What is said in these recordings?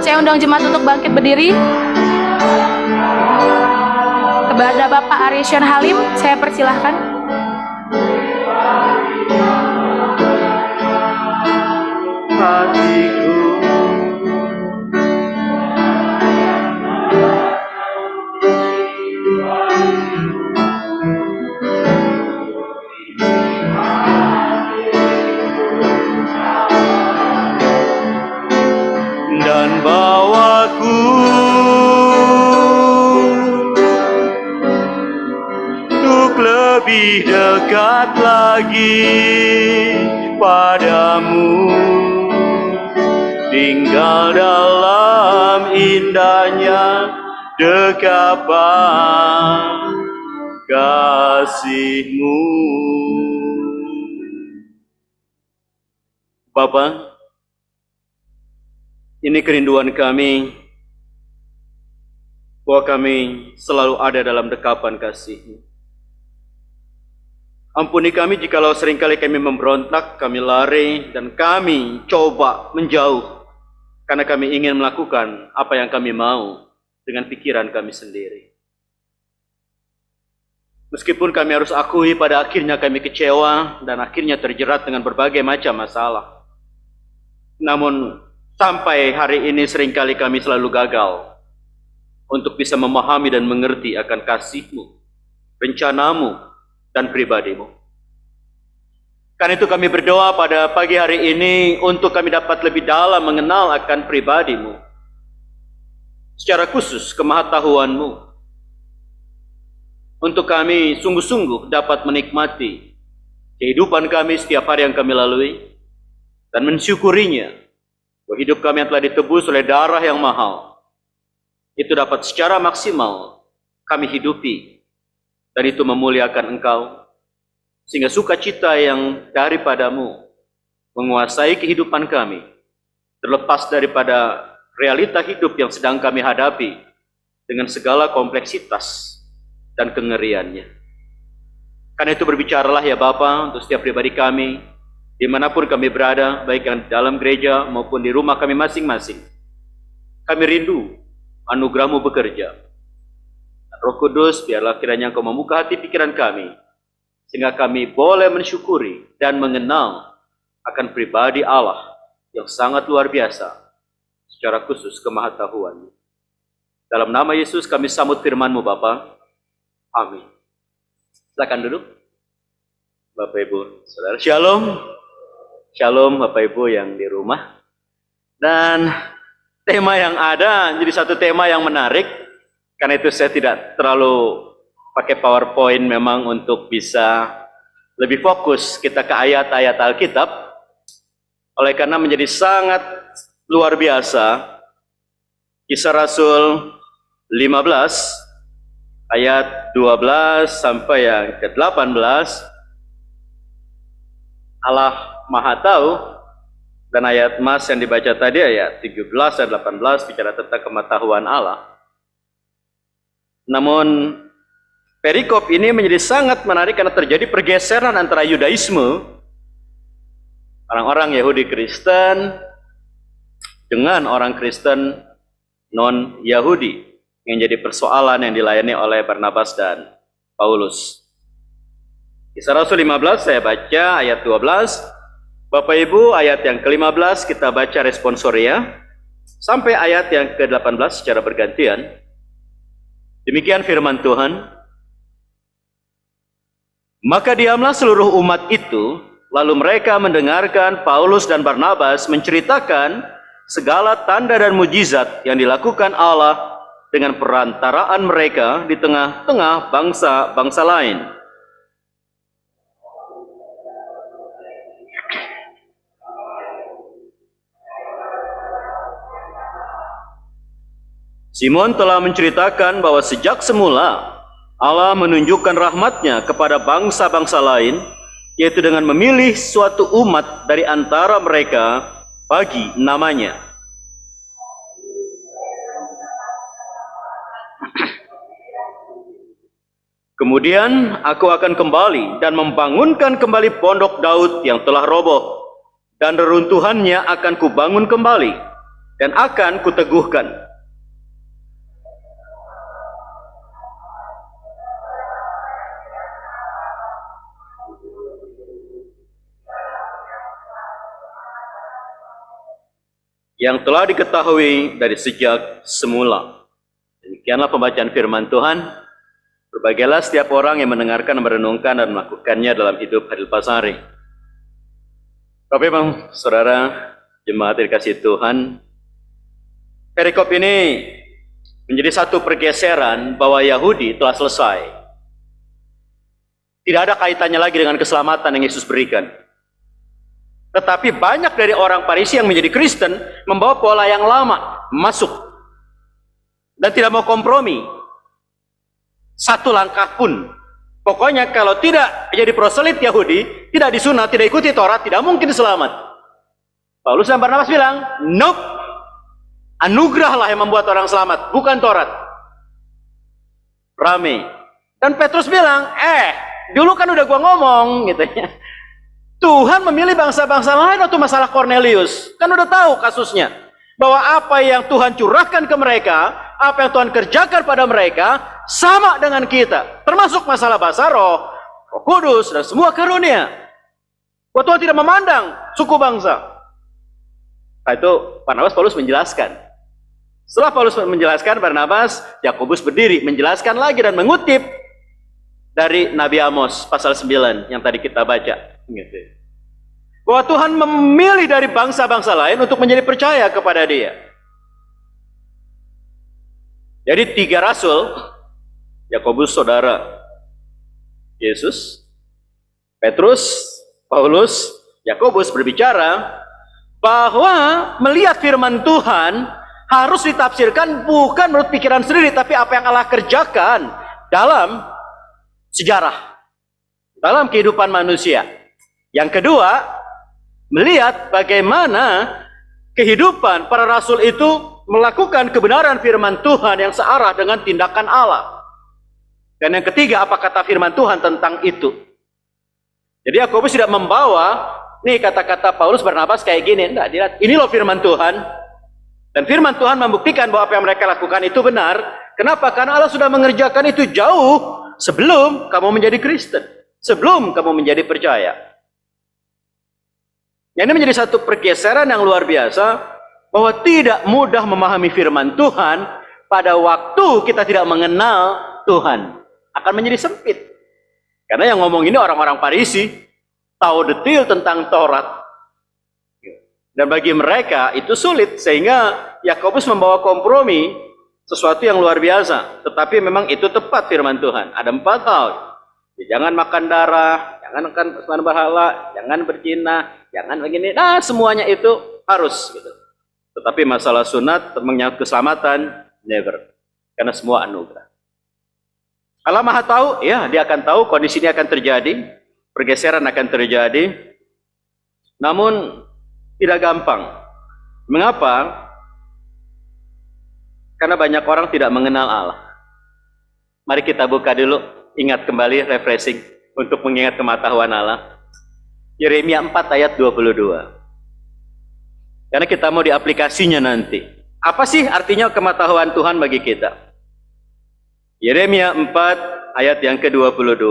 Saya undang jemaat untuk bangkit berdiri. Kepada Bapak Arisyan Halim, saya persilahkan. Hatiku dan bawaku untuk lebih dekat lagi padamu, tinggal dalam indahnya dekapan kasih-Mu. Bapa, ini kerinduan kami, bahwa kami selalu ada dalam dekapan kasih-Mu. Ampuni kami jikalau seringkali kami memberontak, kami lari, dan kami coba menjauh, karena kami ingin melakukan apa yang kami mau dengan pikiran kami sendiri. Meskipun kami harus akui pada akhirnya kami kecewa, dan akhirnya terjerat dengan berbagai macam masalah. Namun, sampai hari ini seringkali kami selalu gagal untuk bisa memahami dan mengerti akan kasih-Mu, rencana-Mu, dan pribadi-Mu. Karena itu kami berdoa pada pagi hari ini untuk kami dapat lebih dalam mengenal akan pribadi-Mu. Secara khusus kemahatauhan-Mu. Untuk kami sungguh-sungguh dapat menikmati kehidupan kami setiap hari yang kami lalui, dan mensyukurinya bahwa hidup kami yang telah ditebus oleh darah yang mahal, itu dapat secara maksimal kami hidupi, dan itu memuliakan Engkau, sehingga sukacita yang daripadamu menguasai kehidupan kami, terlepas daripada realita hidup yang sedang kami hadapi dengan segala kompleksitas dan kengeriannya. Karena itu berbicaralah ya Bapa untuk setiap pribadi kami, dimanapun kami berada, baik yang dalam gereja maupun di rumah kami masing-masing. Kami rindu anugerah-Mu bekerja. Roh Kudus, biarlah kiranya Engkau membuka hati pikiran kami, sehingga kami boleh mensyukuri dan mengenal akan pribadi Allah yang sangat luar biasa, secara khusus kemahatauhan-Mu. Dalam nama Yesus kami sambut firman-Mu Bapa. Amin. Silakan duduk. Bapak Ibu, Saudara, Shalom. Shalom Bapak Ibu yang di rumah. Dan tema yang ada jadi satu tema yang menarik. Karena itu saya tidak terlalu pakai PowerPoint memang untuk bisa lebih fokus kita ke ayat-ayat Alkitab. Oleh karena menjadi sangat luar biasa, Kisah Rasul 15 ayat 12 sampai yang ke-18, Allah Maha tahu, dan ayat Mas yang dibaca tadi ayat 17 dan 18 bicara tentang kemahataan Allah. Namun perikop ini menjadi sangat menarik karena terjadi pergeseran antara Yudaisme, orang-orang Yahudi Kristen, dengan orang Kristen non-Yahudi, yang jadi persoalan yang dilayani oleh Barnabas dan Paulus. Kisah Rasul 15 saya baca ayat 12. Bapak Ibu, ayat yang ke-15 kita baca responsoria sampai ayat yang ke-18 secara bergantian. Demikian firman Tuhan. Maka diamlah seluruh umat itu, lalu mereka mendengarkan Paulus dan Barnabas menceritakan segala tanda dan mujizat yang dilakukan Allah dengan perantaraan mereka di tengah-tengah bangsa-bangsa lain. Simon telah menceritakan bahwa sejak semula Allah menunjukkan rahmat-Nya kepada bangsa-bangsa lain, yaitu dengan memilih suatu umat dari antara mereka bagi namanya. Kemudian aku akan kembali dan membangunkan kembali pondok Daud yang telah roboh, dan reruntuhannya akan kubangun kembali, dan akan kuteguhkan. Yang telah diketahui dari sejak semula. Demikianlah pembacaan firman Tuhan. Berbahagialah setiap orang yang mendengarkan, merenungkan, dan melakukannya dalam hidup Hadil Pasari. Bapak Ibu, Saudara, jemaat dikasihi Tuhan, perikop ini menjadi satu pergeseran bahwa Yahudi telah selesai. Tidak ada kaitannya lagi dengan keselamatan yang Yesus berikan. Tetapi banyak dari orang Farisi yang menjadi Kristen membawa pola yang lama masuk dan tidak mau kompromi satu langkah pun. Pokoknya kalau tidak jadi proselit Yahudi, tidak disunat, tidak ikuti Taurat, tidak mungkin selamat. Paulus dan Barnabas bilang, nope, anugerahlah yang membuat orang selamat, bukan Taurat. Rame. Dan Petrus bilang, dulu kan udah gua ngomong gitu ya. Tuhan memilih bangsa-bangsa lain waktu masalah Cornelius. Kan udah tahu kasusnya. Bahwa apa yang Tuhan curahkan ke mereka, apa yang Tuhan kerjakan pada mereka, sama dengan kita. Termasuk masalah bahasa roh, Roh Kudus, dan semua karunia. Bahwa Tuhan tidak memandang suku bangsa. Nah itu Barnabas Paulus menjelaskan. Setelah Paulus menjelaskan, Barnabas, Yakobus berdiri menjelaskan lagi dan mengutip dari Nabi Amos pasal 9 yang tadi kita baca. Bahwa Tuhan memilih dari bangsa-bangsa lain untuk menjadi percaya kepada Dia. Jadi 3 rasul, Yakobus saudara Yesus, Petrus, Paulus, Yakobus berbicara bahwa melihat firman Tuhan harus ditafsirkan bukan menurut pikiran sendiri, tapi apa yang Allah kerjakan dalam sejarah, dalam kehidupan manusia. Yang kedua, melihat bagaimana kehidupan para rasul itu melakukan kebenaran firman Tuhan yang searah dengan tindakan Allah. Dan yang ketiga, apa kata firman Tuhan tentang itu. Jadi Yakobus tidak membawa nih kata-kata Paulus Barnabas kayak gini, enggak, dilihat ini loh firman Tuhan. Dan firman Tuhan membuktikan bahwa apa yang mereka lakukan itu benar. Kenapa? Karena Allah sudah mengerjakan itu jauh sebelum kamu menjadi Kristen, sebelum kamu menjadi percaya. Ini menjadi satu pergeseran yang luar biasa, bahwa tidak mudah memahami firman Tuhan pada waktu kita tidak mengenal Tuhan. Akan menjadi sempit. Karena yang ngomong ini orang-orang Farisi, tahu detail tentang Taurat. Dan bagi mereka itu sulit, sehingga Yakobus membawa kompromi, sesuatu yang luar biasa. Tetapi memang itu tepat firman Tuhan. Ada 4 hal. Jangan makan darah, jangan makan sembahan berhala, jangan berzina, jangan begini. Nah, semuanya itu harus gitu. Tetapi masalah sunat menyangkut keselamatan, never. Karena semua anugerah. Allah Maha tahu, ya, Dia akan tahu kondisi ini akan terjadi, pergeseran akan terjadi. Namun tidak gampang. Mengapa? Karena banyak orang tidak mengenal Allah. Mari kita buka dulu. Ingat kembali, refreshing untuk mengingat pengetahuan Allah. Yeremia 4 ayat 22. Karena kita mau di aplikasinya nanti. Apa sih artinya pengetahuan Tuhan bagi kita? Yeremia 4 ayat yang ke-22.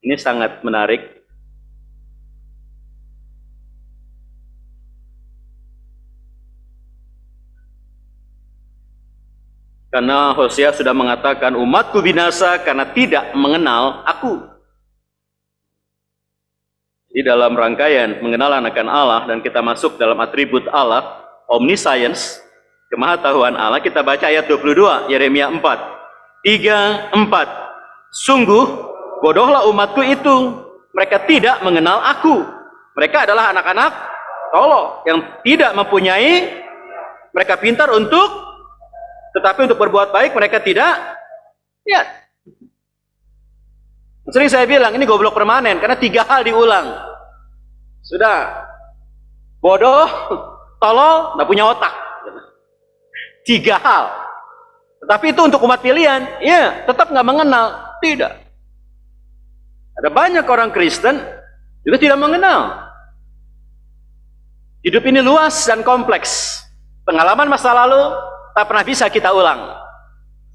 Ini sangat menarik. Karena Hosea sudah mengatakan, umatku binasa karena tidak mengenal aku. Di dalam rangkaian pengenalan akan Allah, dan kita masuk dalam atribut Allah, omniscience, kemahatauan Allah, kita baca ayat 22, Yeremia 4. 3, 4. Sungguh, bodohlah umatku itu, mereka tidak mengenal aku. Mereka adalah anak-anak tolol, yang tidak mempunyai, mereka pintar tetapi untuk berbuat baik mereka tidak. Ya. Sering saya bilang ini goblok permanen karena 3 hal diulang. Sudah. Bodoh, tolol, nggak punya otak. 3 hal. Tetapi itu untuk umat pilihan, ya, tetap nggak mengenal. Tidak. Ada banyak orang Kristen juga tidak mengenal. Hidup ini luas dan kompleks. Pengalaman masa lalu tak pernah bisa kita ulang.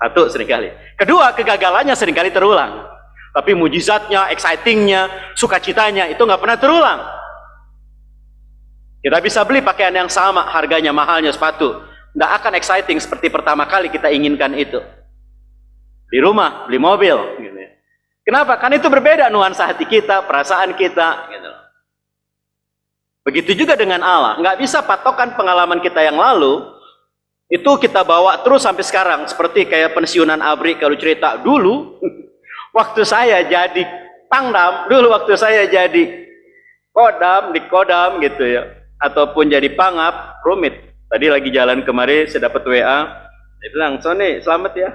Satu, seringkali. Kedua, kegagalannya seringkali terulang. Tapi mujizatnya, excitingnya, sukacitanya itu nggak pernah terulang. Kita bisa beli pakaian yang sama, harganya, mahalnya, sepatu. Nggak akan exciting seperti pertama kali kita inginkan itu. Di rumah, beli mobil. Gitu. Kenapa? Karena itu berbeda nuansa hati kita, perasaan kita. Gitu. Begitu juga dengan Allah. Nggak bisa patokan pengalaman kita yang lalu, itu kita bawa terus sampai sekarang. Seperti kayak pensiunan ABRI kalau cerita. Dulu, waktu saya jadi pangdam, dulu waktu saya jadi kodam, di kodam gitu ya. Ataupun jadi pangap, rumit. Tadi lagi jalan kemari, saya dapat WA. Dia bilang, Sony, selamat ya.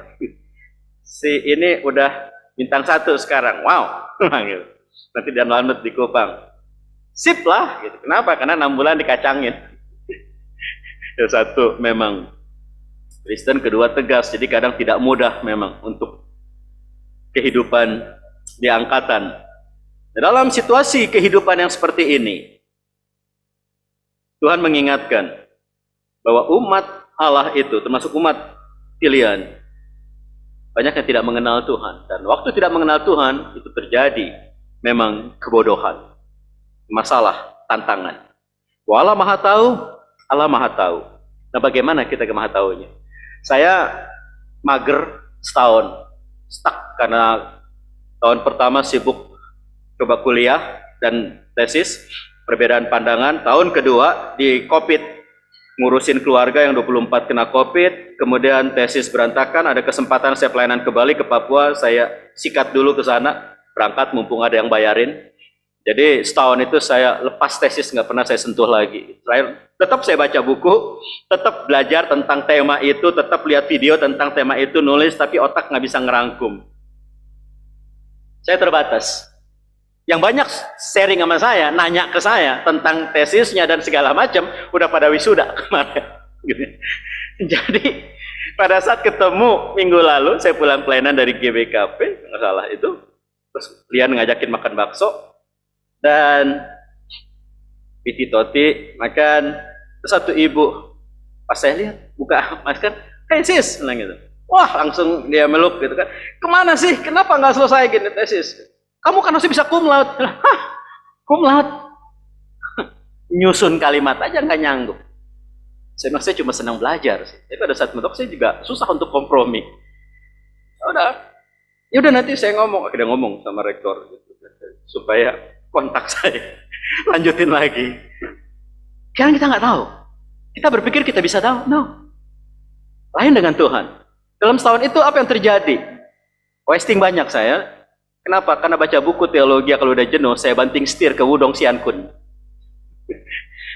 Si ini udah bintang 1 sekarang. Wow. Nanti dan lanut di Kupang. Sip lah. Gitu. Kenapa? Karena 6 bulan dikacangin. Yang satu memang Kristen, kedua tegas. Jadi kadang tidak mudah memang untuk kehidupan di angkatan. Dalam situasi kehidupan yang seperti ini, Tuhan mengingatkan bahwa umat Allah itu, termasuk umat pilihan, banyak yang tidak mengenal Tuhan. Dan waktu tidak mengenal Tuhan, itu terjadi memang kebodohan, masalah, tantangan. Allah Maha Tahu, Allah Maha Tahu. Nah, bagaimana kita ke Maha Tahunya? Saya mager setahun, stuck karena tahun pertama sibuk coba kuliah dan tesis, perbedaan pandangan. Tahun kedua di COVID, ngurusin keluarga yang 24 kena COVID, kemudian tesis berantakan, ada kesempatan saya pelayanan ke Bali, ke Papua, saya sikat dulu ke sana, berangkat mumpung ada yang bayarin. Jadi setahun itu saya lepas tesis, nggak pernah saya sentuh lagi. Tetap saya baca buku, tetap belajar tentang tema itu, tetap lihat video tentang tema itu, nulis, tapi otak nggak bisa ngerangkum. Saya terbatas. Yang banyak sharing sama saya, nanya ke saya tentang tesisnya dan segala macam, udah pada wisuda kemarin. Gitu. Jadi pada saat ketemu minggu lalu, saya pulang pelayanan dari GBKP, nggak salah itu, terus Lian ngajakin makan bakso, dan Piti Toti makan, terus satu ibu, pas saya lihat, buka masker, hey sis, bilang gitu. Wah, langsung dia meluk gitu kan, kemana sih, kenapa nggak selesai gini tesis? Kamu kan masih bisa cum laude. Hah, cum laude? Nyusun kalimat aja nggak nyanggup. Saya cuma senang belajar sih. Tapi pada saat mentok saya juga susah untuk kompromi. Ya udah nanti saya ngomong, akhirnya ngomong sama rektor gitu, supaya kontak saya lanjutin lagi. Karena kita nggak tahu. Kita berpikir kita bisa tahu. No. Lain dengan Tuhan. Dalam setahun itu apa yang terjadi? Wasting banyak saya. Kenapa? Karena baca buku teologi kalau udah jenuh, saya banting setir ke Wudong Sian Kun.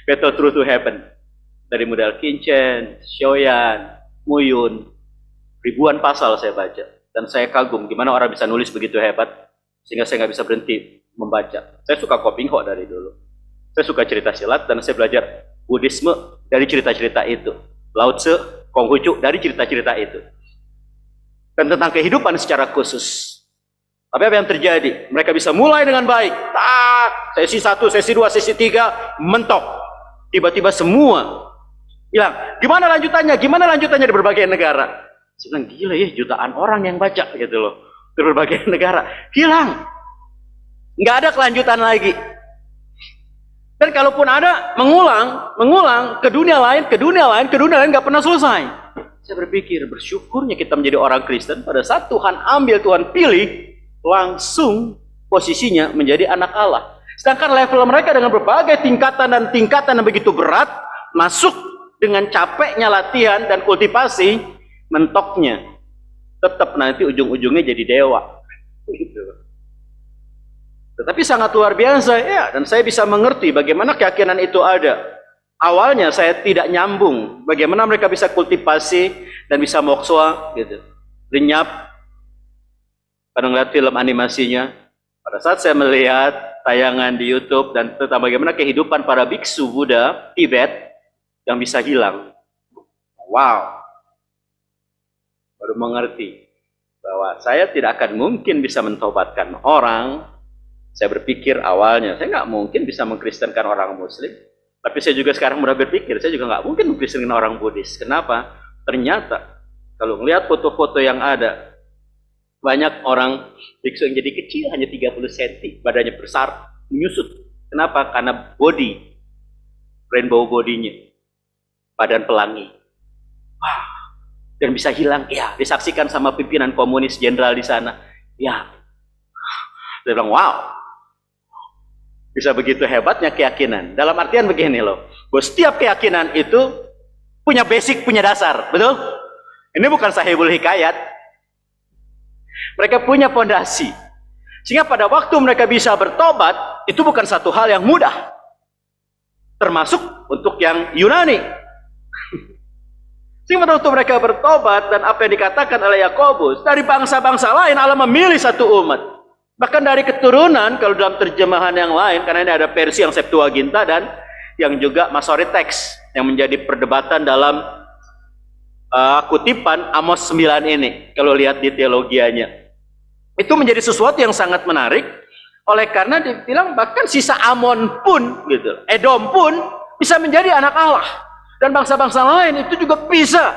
Battle Through to Heaven. Dari model Kincen, Shoyan, Muyun, ribuan pasal saya baca. Dan saya kagum gimana orang bisa nulis begitu hebat, sehingga saya nggak bisa berhenti membaca. Saya suka Kopingho dari dulu. Saya suka cerita silat, dan saya belajar Buddhisme dari cerita-cerita itu. Lao Tse, Konghucu dari cerita-cerita itu. Dan tentang kehidupan secara khusus. Tapi apa yang terjadi? Mereka bisa mulai dengan baik. Tak, sesi 1, sesi 2, sesi 3, mentok. Tiba-tiba semua bilang, gimana lanjutannya? Gimana lanjutannya di berbagai negara? Saya bilang, gila ya, jutaan orang yang baca gitu loh. Di berbagai negara. Hilang. Nggak ada kelanjutan lagi. Dan kalaupun ada, mengulang, ke dunia lain, nggak pernah selesai. Saya berpikir, bersyukurnya kita menjadi orang Kristen, pada saat Tuhan ambil, Tuhan pilih, langsung posisinya menjadi anak Allah. Sedangkan level mereka dengan berbagai tingkatan yang begitu berat, masuk dengan capeknya latihan dan kultivasi, mentoknya tetap nanti ujung-ujungnya jadi dewa. Tetapi sangat luar biasa ya, dan saya bisa mengerti bagaimana keyakinan itu ada. Awalnya saya tidak nyambung bagaimana mereka bisa kultivasi dan bisa mokswa gitu, lenyap. Kadang lihat film animasinya, pada saat saya melihat tayangan di YouTube dan tentang bagaimana kehidupan para biksu Buddha Tibet yang bisa hilang, wow, baru mengerti bahwa saya tidak akan mungkin bisa mentobatkan orang. Saya berpikir awalnya saya nggak mungkin bisa mengkristenkan orang Muslim. Tapi saya juga sekarang mulai berpikir, saya juga nggak mungkin lukis dengan orang Buddhis. Kenapa? Ternyata kalau melihat foto-foto yang ada, banyak orang biksu yang jadi kecil, hanya 30 cm, badannya besar, menyusut. Kenapa? Karena body, rainbow bodinya, badan pelangi. Wah, dan bisa hilang, ya, disaksikan sama pimpinan komunis jenderal di sana. Ya, dia bilang, wow, bisa begitu hebatnya keyakinan. Dalam artian begini loh, bahwa setiap keyakinan itu punya basic, punya dasar, betul? Ini bukan sahibul hikayat. Mereka punya fondasi. Sehingga pada waktu mereka bisa bertobat, itu bukan satu hal yang mudah. Termasuk untuk yang Yunani. Sehingga pada waktu mereka bertobat, dan apa yang dikatakan oleh Yakobus, dari bangsa-bangsa lain Allah memilih satu umat. Bahkan dari keturunan, kalau dalam terjemahan yang lain, karena ini ada versi yang Septuaginta dan yang juga Masoretic Text, yang menjadi perdebatan dalam kutipan Amos 9 ini, kalau lihat di teologianya. Itu menjadi sesuatu yang sangat menarik, oleh karena dibilang bahkan sisa Amon pun, gitu, Edom pun bisa menjadi anak Allah. Dan bangsa-bangsa lain itu juga bisa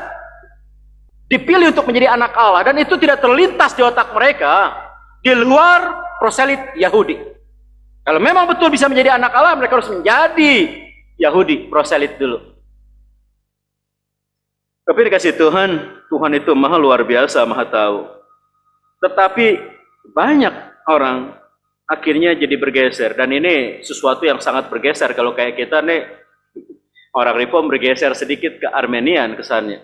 dipilih untuk menjadi anak Allah. Dan itu tidak terlintas di otak mereka, di luar proselit Yahudi. Kalau memang betul bisa menjadi anak Allah, mereka harus menjadi Yahudi, proselit dulu. Tapi dikasih Tuhan, Tuhan itu maha luar biasa, maha tahu. Tetapi banyak orang akhirnya jadi bergeser. Dan ini sesuatu yang sangat bergeser. Kalau kayak kita nih, orang Reform bergeser sedikit ke Armenian kesannya.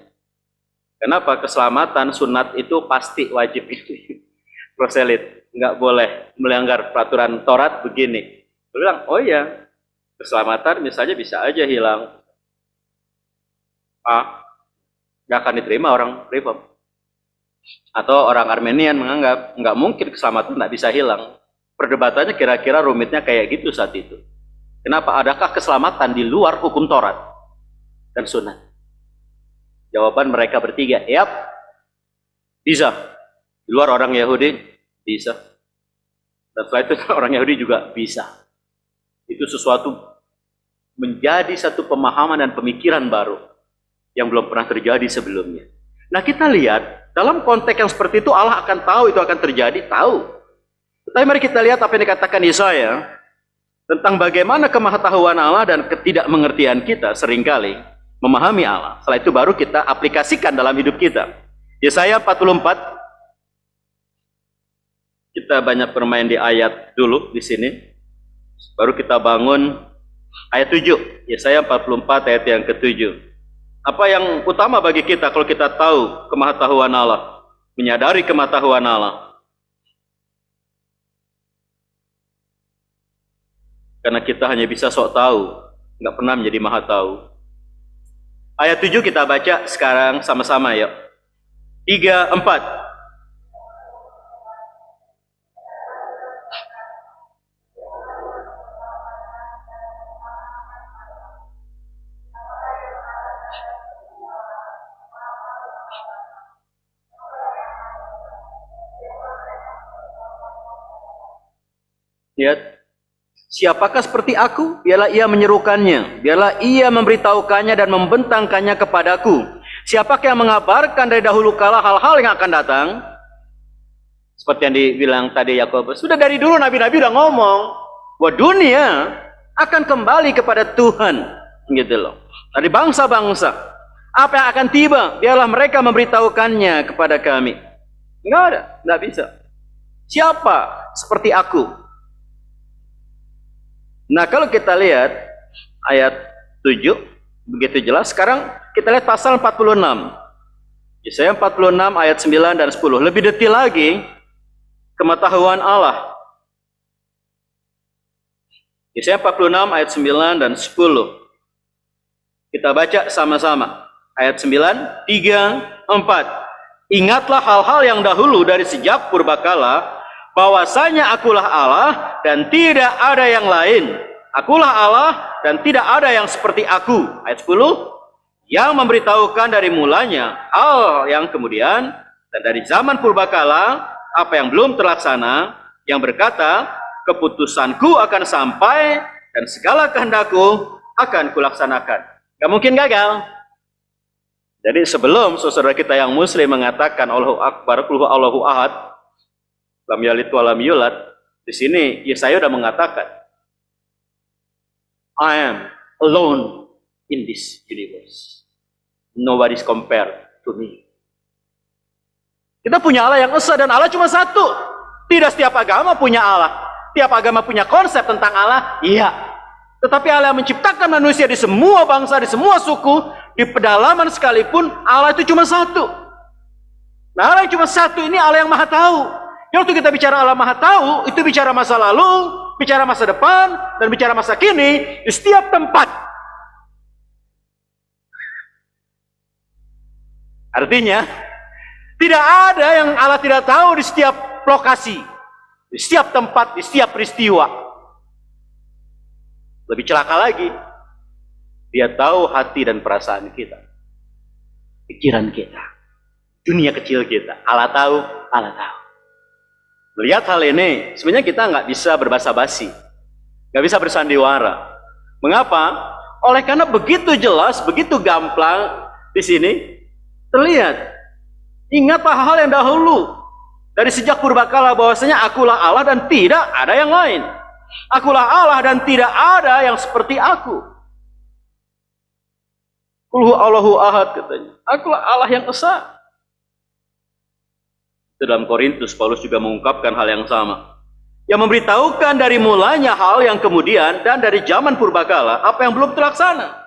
Kenapa? Keselamatan, sunat itu pasti wajib itu. Proselit, nggak boleh melanggar peraturan Taurat begini. Dia bilang, oh iya, keselamatan misalnya bisa aja hilang. Nggak akan diterima orang Reform. Atau orang Armenian menganggap, nggak mungkin keselamatan nggak bisa hilang. Perdebatannya kira-kira rumitnya kayak gitu saat itu. Kenapa? Adakah keselamatan di luar hukum Taurat dan sunat? Jawaban mereka bertiga, yap, bisa. Di luar orang Yahudi, bisa. Dan setelah itu orang Yahudi juga bisa. Itu sesuatu menjadi satu pemahaman dan pemikiran baru yang belum pernah terjadi sebelumnya. Nah, kita lihat dalam konteks yang seperti itu Allah akan tahu itu akan terjadi, tahu. Tapi mari kita lihat apa yang dikatakan Yesaya tentang bagaimana kemahatauan Allah dan ketidakmengertian kita seringkali memahami Allah. Setelah itu baru kita aplikasikan dalam hidup kita. Yesaya 44. Kita banyak bermain di ayat dulu di sini. Baru kita bangun ayat 7. Yesaya 44 ayat yang ke-7. Apa yang utama bagi kita kalau kita tahu kemahatauan Allah, menyadari kemahatauan Allah? Karena kita hanya bisa sok tahu, nggak pernah menjadi maha tahu. Ayat 7 kita baca sekarang sama-sama ya. 3, 4. Lihat, siapakah seperti aku? Biarlah ia menyerukannya, biarlah ia memberitahukannya dan membentangkannya kepadaku. Siapakah yang mengabarkan dari dahulu kala hal-hal yang akan datang? Seperti yang dibilang tadi Yakobus, sudah dari dulu nabi-nabi udah ngomong bahwa dunia akan kembali kepada Tuhan, gitu loh. Dari bangsa-bangsa, apa yang akan tiba? Biarlah mereka memberitahukannya kepada kami. Enggak ada, enggak bisa. Siapa seperti aku? Nah, kalau kita lihat ayat 7 begitu jelas. Sekarang kita lihat pasal 46. Yesaya 46 ayat 9 dan 10. Lebih detail lagi kemahatauan Allah. Yesaya 46 ayat 9 dan 10. Kita baca sama-sama. Ayat 9, 3, 4. Ingatlah hal-hal yang dahulu dari sejak purbakala, bahwasanya akulah Allah dan tidak ada yang lain. Akulah Allah dan tidak ada yang seperti aku. Ayat 10, yang memberitahukan dari mulanya hal yang kemudian dan dari zaman purbakala apa yang belum terlaksana, yang berkata keputusanku akan sampai dan segala kehendakku akan kulaksanakan. Gak mungkin gagal. Jadi sebelum saudara kita yang muslim mengatakan Allahu Akbar, Qul huwallahu ahad, lam yalid wa lam yulad, di sini Yesaya sudah mengatakan, I am alone in this universe. Nobody's compared to me. Kita punya Allah yang esa dan Allah cuma satu. Tidak setiap agama punya Allah. Tiap agama punya konsep tentang Allah, iya. Tetapi Allah yang menciptakan manusia di semua bangsa, di semua suku, di pedalaman sekalipun, Allah itu cuma satu. Nah, Allah yang cuma satu ini Allah yang maha tahu. Yang waktu kita bicara Allah maha tahu, itu bicara masa lalu, bicara masa depan, dan bicara masa kini, di setiap tempat. Artinya, tidak ada yang Allah tidak tahu di setiap lokasi, di setiap tempat, di setiap peristiwa. Lebih celaka lagi, Dia tahu hati dan perasaan kita, pikiran kita, dunia kecil kita. Allah tahu, Allah tahu. Melihat hal ini, sebenarnya kita nggak bisa berbasa-basi, nggak bisa bersandiwara. Mengapa? Oleh karena begitu jelas, begitu gamblang di sini terlihat. Ingatlah hal yang dahulu dari sejak purbakala bahwasanya akulah Allah dan tidak ada yang lain. Akulah Allah dan tidak ada yang seperti aku. Qul huwallahu ahad katanya. Akulah Allah yang esa. Dalam Korintus Paulus juga mengungkapkan hal yang sama. Yang memberitahukan dari mulanya hal yang kemudian dan dari zaman purbakala apa yang belum terlaksana.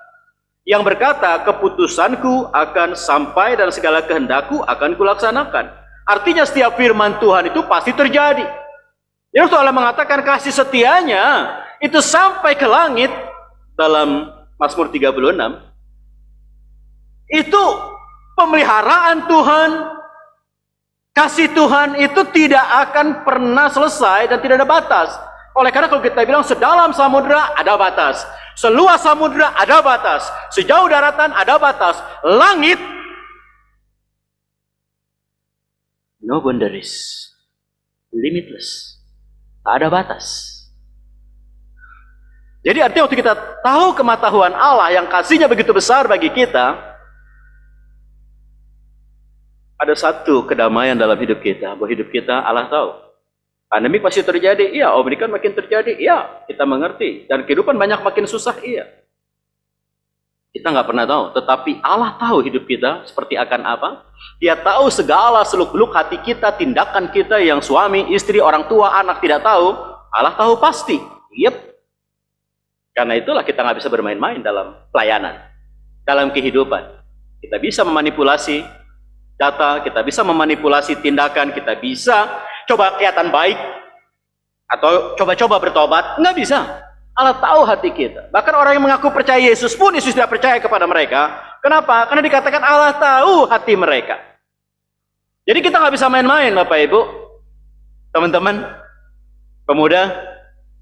Yang berkata, keputusanku akan sampai dan segala kehendakku akan kulaksanakan. Artinya setiap firman Tuhan itu pasti terjadi. Yang Allah mengatakan kasih setianya itu sampai ke langit dalam Mazmur 36. Itu pemeliharaan Tuhan, kasih Tuhan itu tidak akan pernah selesai dan tidak ada batas. Oleh karena kalau kita bilang sedalam samudra ada batas, seluas samudra ada batas, sejauh daratan ada batas, langit no boundaries, limitless, tak ada batas. Jadi artinya waktu kita tahu kematahuan Allah yang kasihnya begitu besar bagi kita, ada satu kedamaian dalam hidup kita, bahwa hidup kita Allah tahu. Pandemi pasti terjadi, iya. Omikron makin terjadi, iya. Kita mengerti. Dan kehidupan banyak makin susah, iya. Kita nggak pernah tahu. Tetapi Allah tahu hidup kita seperti akan apa. Dia tahu segala seluk-beluk hati kita, tindakan kita yang suami, istri, orang tua, anak tidak tahu. Allah tahu pasti. Yep. Karena itulah kita nggak bisa bermain-main dalam pelayanan, dalam kehidupan. Kita bisa memanipulasi data, kita bisa memanipulasi tindakan, kita bisa coba kelihatan baik atau coba-coba bertobat. Nggak bisa. Allah tahu hati kita. Bahkan orang yang mengaku percaya Yesus pun Yesus tidak percaya kepada mereka. Kenapa? Karena dikatakan Allah tahu hati mereka. Jadi kita nggak bisa main-main, Bapak Ibu, teman-teman, pemuda.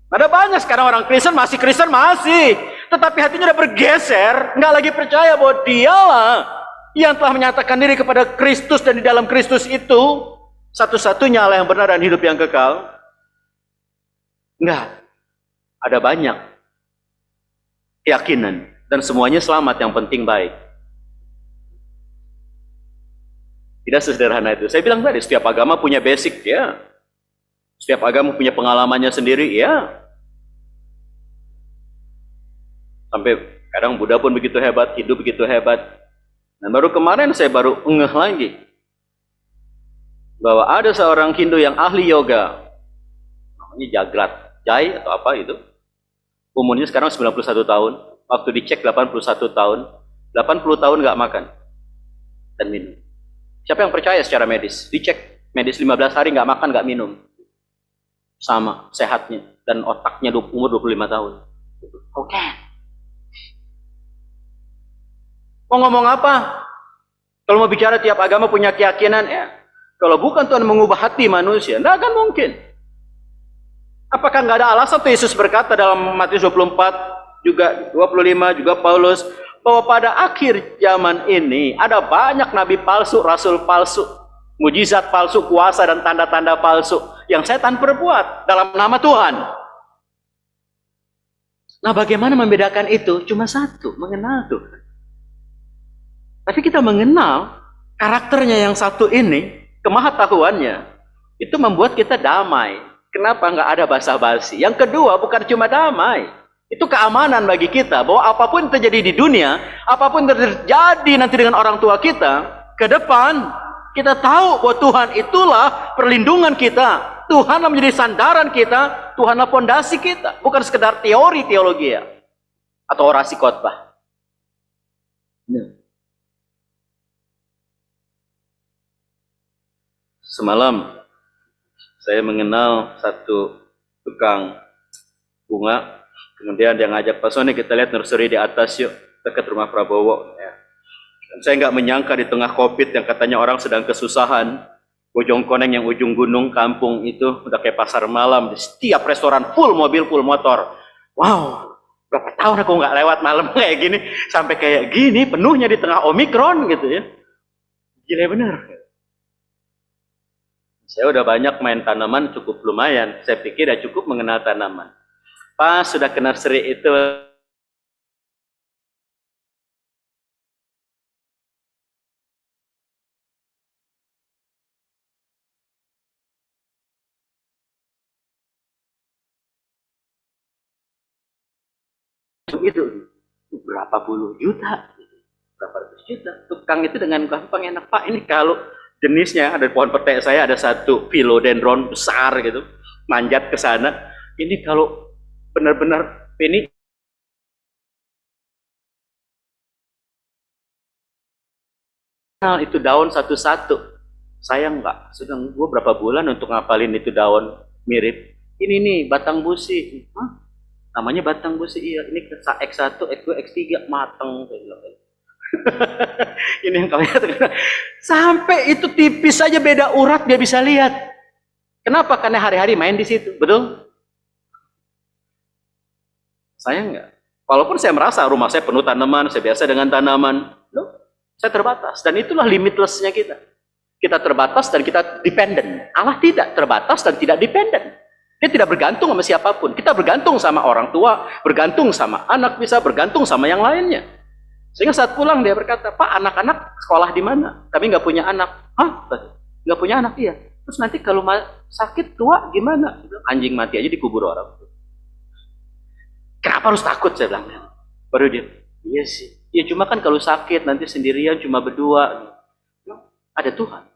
Ada banyak sekarang orang Kristen masih, tetapi hatinya udah bergeser, nggak lagi percaya bahwa Dialah yang telah menyatakan diri kepada Kristus, dan di dalam Kristus itu satu-satunya Allah yang benar dan hidup yang kekal. Enggak. Ada banyak keyakinan dan semuanya selamat, yang penting baik. Tidak sesederhana itu. Saya bilang tadi, setiap agama punya basic, ya. Setiap agama punya pengalamannya sendiri, ya. Sampai kadang Buddha pun begitu hebat, hidup begitu hebat. Dan baru kemarin saya baru ngeh lagi bahwa ada seorang Hindu yang ahli yoga, namanya Jagrat Jai atau apa itu. Umurnya sekarang 91 tahun. Waktu dicek 81 tahun. 80 tahun nggak makan dan minum. Siapa yang percaya secara medis? Dicek medis 15 hari nggak makan nggak minum. Sama sehatnya. Dan otaknya umur 25 tahun. Oke. Mau ngomong apa? Kalau mau bicara tiap agama punya keyakinan, ya. Kalau bukan Tuhan mengubah hati manusia, nggak akan mungkin. Apakah nggak ada alasan tuh Yesus berkata dalam Matius 24, juga 25, juga Paulus, bahwa pada akhir zaman ini ada banyak nabi palsu, rasul palsu, mujizat palsu, kuasa dan tanda-tanda palsu yang setan perbuat dalam nama Tuhan. Nah, bagaimana membedakan itu? Cuma satu, mengenal Tuhan. Tapi kita mengenal karakternya yang satu ini, kemahatauannya, itu membuat kita damai. Kenapa nggak ada basa-basi? Yang kedua, bukan cuma damai, itu keamanan bagi kita, bahwa apapun terjadi di dunia, apapun terjadi nanti dengan orang tua kita, ke depan, kita tahu bahwa Tuhan itulah perlindungan kita. Tuhanlah menjadi sandaran kita, Tuhanlah pondasi kita, bukan sekedar teori teologi atau orasi khotbah. Semalam saya mengenal satu tukang bunga, kemudian dia ngajak, Pak Sony kita lihat nursery di atas yuk, dekat rumah Prabowo. Dan saya nggak menyangka di tengah COVID yang katanya orang sedang kesusahan, Bojongkoneng yang ujung gunung kampung itu udah kayak pasar malam, di setiap restoran full mobil, full motor. Wow, berapa tahun aku nggak lewat malam kayak gini, sampai kayak gini penuhnya di tengah Omikron gitu ya. Gila bener. Saya udah banyak main tanaman, cukup lumayan. Saya pikir ya cukup mengenal tanaman. Pas sudah ke nursery itu, berapa puluh juta, berapa ratus juta. Tukang itu dengan gampang enak, Pak ini kalau jenisnya ada pohon petai saya ada satu philodendron besar gitu, manjat ke sana. Ini kalau benar-benar ini itu daun satu-satu. Sayang Pak, sedang gue berapa bulan untuk ngapalin itu daun mirip. Ini nih batang busi. Hah? Namanya batang busi, iya. Ini X1, X2, X3 mateng. Ini yang kalian lihat. Sampai itu tipis saja beda urat dia bisa lihat. Kenapa? Karena hari-hari main di situ, betul? Saya enggak. Walaupun saya merasa rumah saya penuh tanaman, saya biasa dengan tanaman, loh, saya terbatas. Dan itulah limitlessnya kita. Kita terbatas dan kita dependent. Allah tidak terbatas dan tidak dependent. Dia tidak bergantung sama siapapun. Kita bergantung sama orang tua, bergantung sama anak, bisa bergantung sama yang lainnya. Sehingga saat pulang dia berkata, Pak, anak-anak sekolah di mana? Kami nggak punya anak. Hah? Nggak punya anak? Iya. Terus nanti kalau sakit tua gimana? Anjing mati aja dikubur orang. Kenapa harus takut? Saya bilang. Baru dia, iya sih. Ya cuma kan kalau sakit nanti sendirian cuma berdua. Ada Tuhan.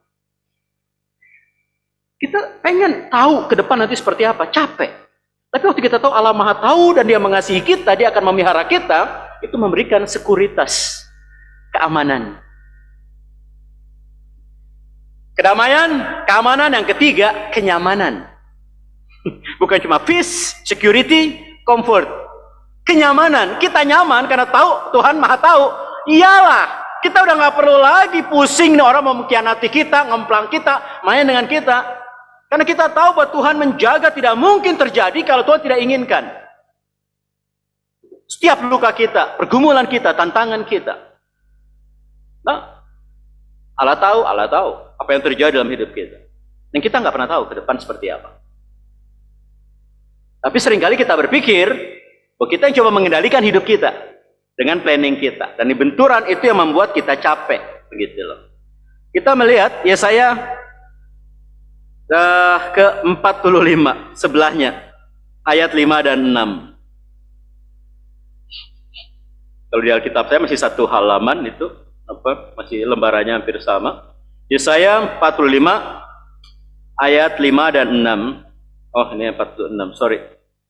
Kita pengen tahu ke depan nanti seperti apa, capek. Tapi waktu kita tahu Allah Maha Tahu dan Dia mengasihi kita, Dia akan memelihara kita, itu memberikan sekuritas, keamanan. Kedamaian, keamanan, yang ketiga, kenyamanan. Bukan cuma peace, security, comfort. Kenyamanan, kita nyaman karena tahu Tuhan Maha Tahu. Iyalah, kita udah nggak perlu lagi pusing nih orang mau mengkhianati kita, ngemplang kita, main dengan kita. Karena kita tahu bahwa Tuhan menjaga tidak mungkin terjadi kalau Tuhan tidak inginkan. Setiap luka kita, pergumulan kita, tantangan kita. Nah, Allah tahu apa yang terjadi dalam hidup kita. Dan kita nggak pernah tahu ke depan seperti apa. Tapi seringkali kita berpikir bahwa kita yang coba mengendalikan hidup kita dengan planning kita. Dan benturan itu yang membuat kita capek. Begitu loh. Kita melihat Yesaya ke-45 sebelahnya ayat 5 dan 6. Kalau di Alkitab saya masih satu halaman itu masih lembarannya hampir sama. Yesaya 45 ayat 5 dan 6. Oh, ini 46, sorry.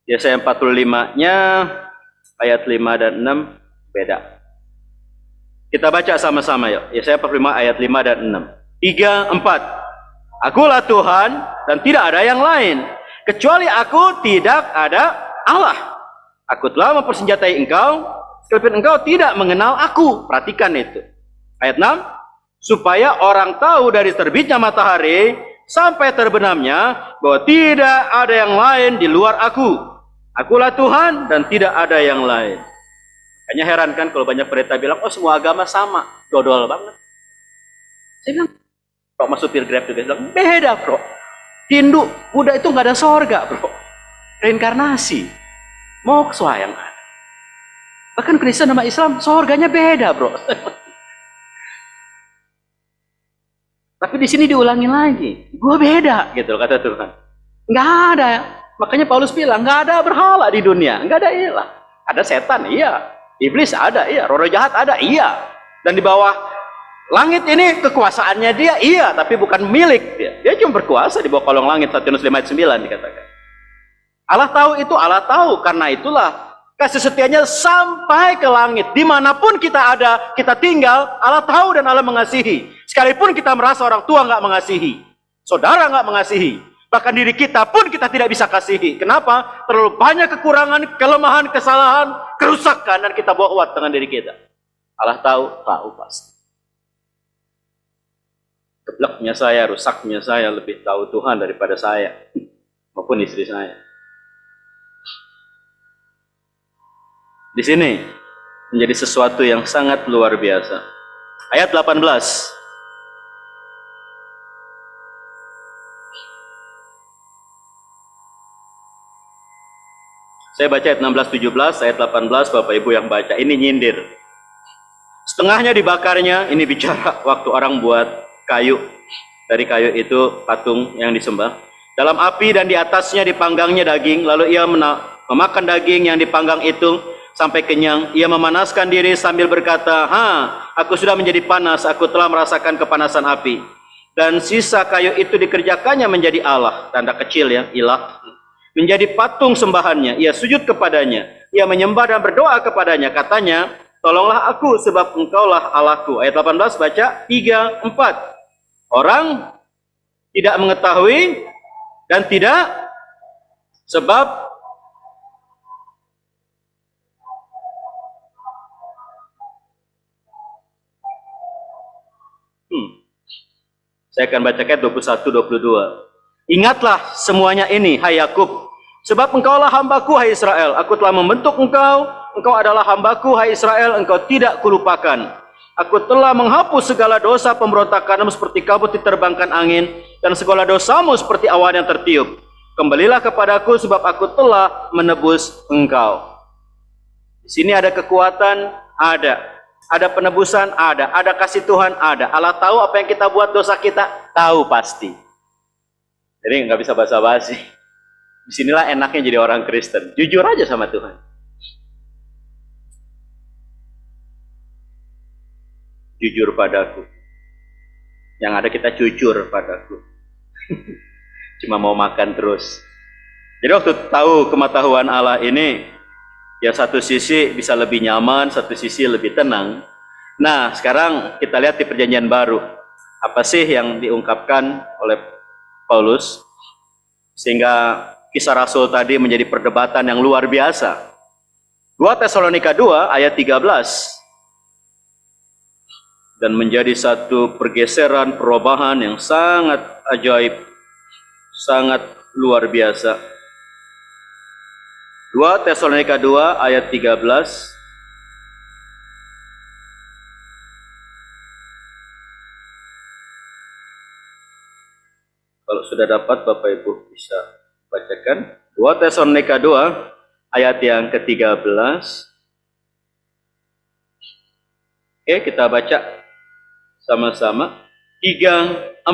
Yesaya 45-nya ayat 5 dan 6 beda. Kita baca sama-sama yuk. Yesaya 45 ayat 5 dan 6. 3, 4. Akulah Tuhan dan tidak ada yang lain. Kecuali aku tidak ada Allah. Aku telah mempersenjatai engkau, sekalipun engkau tidak mengenal aku. Perhatikan itu. Ayat 6. Supaya orang tahu dari terbitnya matahari sampai terbenamnya bahwa tidak ada yang lain di luar aku. Akulah Tuhan dan tidak ada yang lain. Hanya heran kan kalau banyak pendeta bilang, oh semua agama sama. Dodol banget. Saya bilang, kok masuk supir Grab juga bilang, beda bro. Hindu, Buddha itu nggak ada sorga bro. Reinkarnasi. Mokswa yang ada. Bahkan Kristen sama Islam surganya beda, bro. Tapi di sini diulangi lagi, gue beda gitu kata Tuhan. Nggak ada. Makanya Paulus bilang nggak ada berhala di dunia, nggak ada ilah. Ada setan, iya. Iblis ada, iya. Roh jahat ada, iya. Dan di bawah langit ini kekuasaannya dia, iya. Tapi bukan milik dia. Dia cuma berkuasa di bawah kolong langit. 1 Yohanes 5 ayat 9 dikatakan. Allah tahu itu, Allah tahu. Karena itulah kasih setianya sampai ke langit. Dimanapun kita ada, kita tinggal, Allah tahu dan Allah mengasihi. Sekalipun kita merasa orang tua nggak mengasihi, saudara nggak mengasihi, bahkan diri kita pun kita tidak bisa kasihi. Kenapa? Terlalu banyak kekurangan, kelemahan, kesalahan, kerusakan, dan kita bawa uat dengan diri kita. Allah tahu pasti. Gebleknya saya, rusaknya saya lebih tahu Tuhan daripada saya maupun istri saya. Di sini menjadi sesuatu yang sangat luar biasa. Ayat 18. Saya baca ayat 16-17, ayat 18, Bapak Ibu yang baca. Ini nyindir. Setengahnya dibakarnya, ini bicara waktu orang buat kayu. Dari kayu itu patung yang disembah. Dalam api dan di atasnya dipanggangnya daging, lalu ia memakan daging yang dipanggang itu sampai kenyang. Ia memanaskan diri sambil berkata, aku sudah menjadi panas, aku telah merasakan kepanasan api. Dan sisa kayu itu dikerjakannya menjadi Allah, tanda kecil ya, ilah. Menjadi patung sembahannya, ia sujud kepadanya, ia menyembah dan berdoa kepadanya, katanya, tolonglah aku sebab engkaulah Allahku. Ayat 18 baca, 3, 4. Orang tidak mengetahui dan tidak sebab saya akan baca ayat 21-22. Ingatlah semuanya ini, hai Yakub, sebab engkaulah hambaku, hai Israel. Aku telah membentuk engkau, engkau adalah hambaku, hai Israel, engkau tidak kulupakan. Aku telah menghapus segala dosa pemberontakanmu seperti kabut diterbangkan angin, dan segala dosamu seperti awan yang tertiup. Kembalilah kepadaku, sebab aku telah menebus engkau. Di sini ada kekuatan, ada penebusan, ada kasih Tuhan, ada. Allah tahu apa yang kita buat dosa kita, tahu pasti. Jadi nggak bisa basa-basi. Disinilah enaknya jadi orang Kristen. Jujur aja sama Tuhan. Jujur padaku. Yang ada kita jujur padaku. Cuma mau makan terus. Jadi waktu tahu kematahuan Allah ini, ya satu sisi bisa lebih nyaman, satu sisi lebih tenang. Nah, sekarang kita lihat di perjanjian baru. Apa sih yang diungkapkan oleh Paulus sehingga kisah Rasul tadi menjadi perdebatan yang luar biasa. 2 Tesalonika 2 ayat 13. Dan menjadi satu pergeseran, perubahan yang sangat ajaib, sangat luar biasa. 2 Tesalonika 2 ayat 13. Kalau sudah dapat, Bapak Ibu bisa bacakan. 2 Tesalonika 2 ayat yang ke-13. Oke, kita baca sama-sama. 3, 4.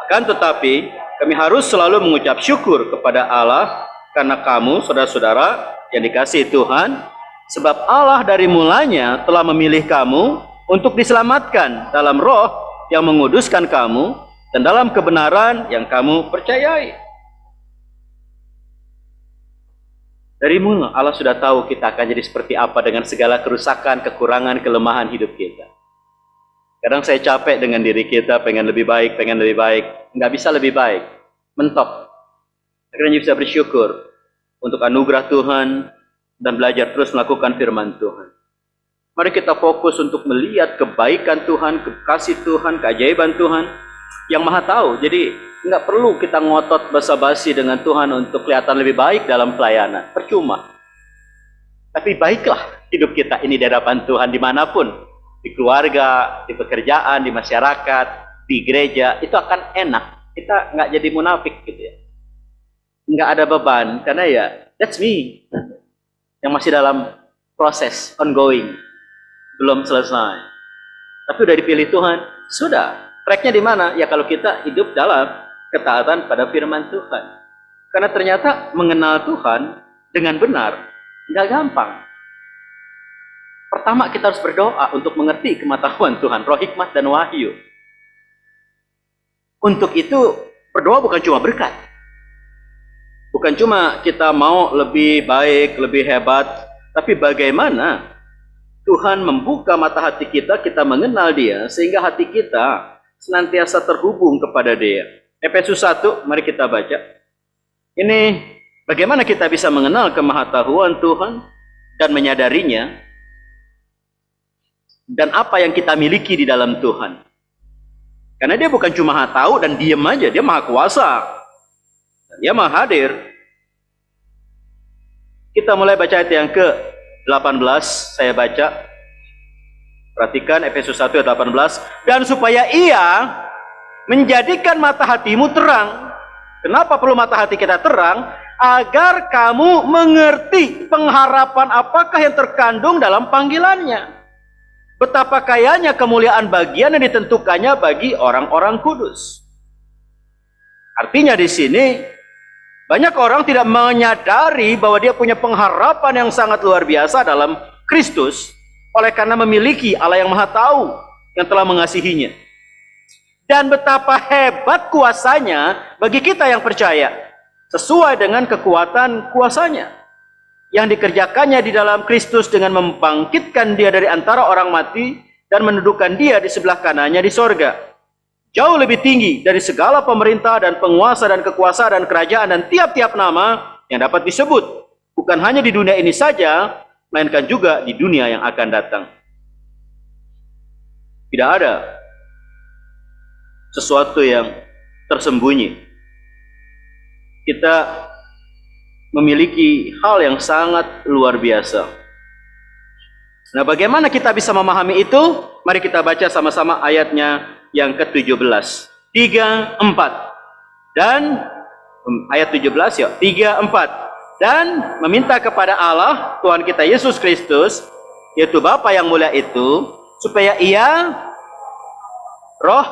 Akan tetapi, kami harus selalu mengucap syukur kepada Allah karena kamu, saudara-saudara yang dikasihi Tuhan, sebab Allah dari mulanya telah memilih kamu untuk diselamatkan dalam roh yang menguduskan kamu dan dalam kebenaran yang kamu percayai. Dari mula Allah sudah tahu kita akan jadi seperti apa dengan segala kerusakan, kekurangan, kelemahan hidup kita. Kadang saya capek dengan diri kita, pengen lebih baik, nggak bisa lebih baik, mentok. Akhirnya bisa bersyukur untuk anugerah Tuhan dan belajar terus melakukan firman Tuhan. Mari kita fokus untuk melihat kebaikan Tuhan, kasih Tuhan, keajaiban Tuhan yang Maha Tahu. Jadi nggak perlu kita ngotot basa-basi dengan Tuhan untuk kelihatan lebih baik dalam pelayanan. Percuma. Tapi baiklah hidup kita ini di hadapan Tuhan dimanapun. Di keluarga, di pekerjaan, di masyarakat, di gereja. Itu akan enak. Kita nggak jadi munafik gitu ya. Nggak ada beban. Karena ya, that's me. Yang masih dalam proses, ongoing, belum selesai. Tapi udah dipilih Tuhan, sudah. Tracknya di mana? Ya kalau kita hidup dalam ketaatan pada firman Tuhan. Karena ternyata mengenal Tuhan dengan benar nggak gampang. Pertama kita harus berdoa untuk mengerti kematahuan Tuhan, roh hikmat dan wahyu. Untuk itu berdoa bukan cuma berkat. Bukan cuma kita mau lebih baik, lebih hebat, tapi bagaimana Tuhan membuka mata hati kita, kita mengenal Dia, sehingga hati kita senantiasa terhubung kepada Dia. Efesus 1, mari kita baca. Ini bagaimana kita bisa mengenal kemahatauan Tuhan dan menyadarinya, dan apa yang kita miliki di dalam Tuhan. Karena Dia bukan cuma maha tahu dan diam aja, Dia maha kuasa. Dia maha hadir. Kita mulai baca ayat yang ke-18, saya baca. Perhatikan Efesus 1 ayat 18. Dan supaya Ia menjadikan mata hatimu terang. Kenapa perlu mata hati kita terang? Agar kamu mengerti pengharapan apakah yang terkandung dalam panggilannya. Betapa kayanya kemuliaan bagian yang ditentukannya bagi orang-orang kudus. Artinya di sini banyak orang tidak menyadari bahwa dia punya pengharapan yang sangat luar biasa dalam Kristus, oleh karena memiliki Allah yang maha tahu yang telah mengasihinya. Dan betapa hebat kuasanya bagi kita yang percaya, sesuai dengan kekuatan kuasanya yang dikerjakannya di dalam Kristus dengan membangkitkan Dia dari antara orang mati dan mendudukan Dia di sebelah kanannya di sorga. Jauh lebih tinggi dari segala pemerintah dan penguasa dan kekuasaan dan kerajaan dan tiap-tiap nama yang dapat disebut. Bukan hanya di dunia ini saja, melainkan juga di dunia yang akan datang. Tidak ada sesuatu yang tersembunyi. Kita memiliki hal yang sangat luar biasa. Nah, bagaimana kita bisa memahami itu? Mari kita baca sama-sama ayatnya yang ke-17. 3, 4. Dan ayat 17 ya. 3, 4. Dan meminta kepada Allah Tuhan kita Yesus Kristus, yaitu Bapa yang mulia itu, supaya Ia roh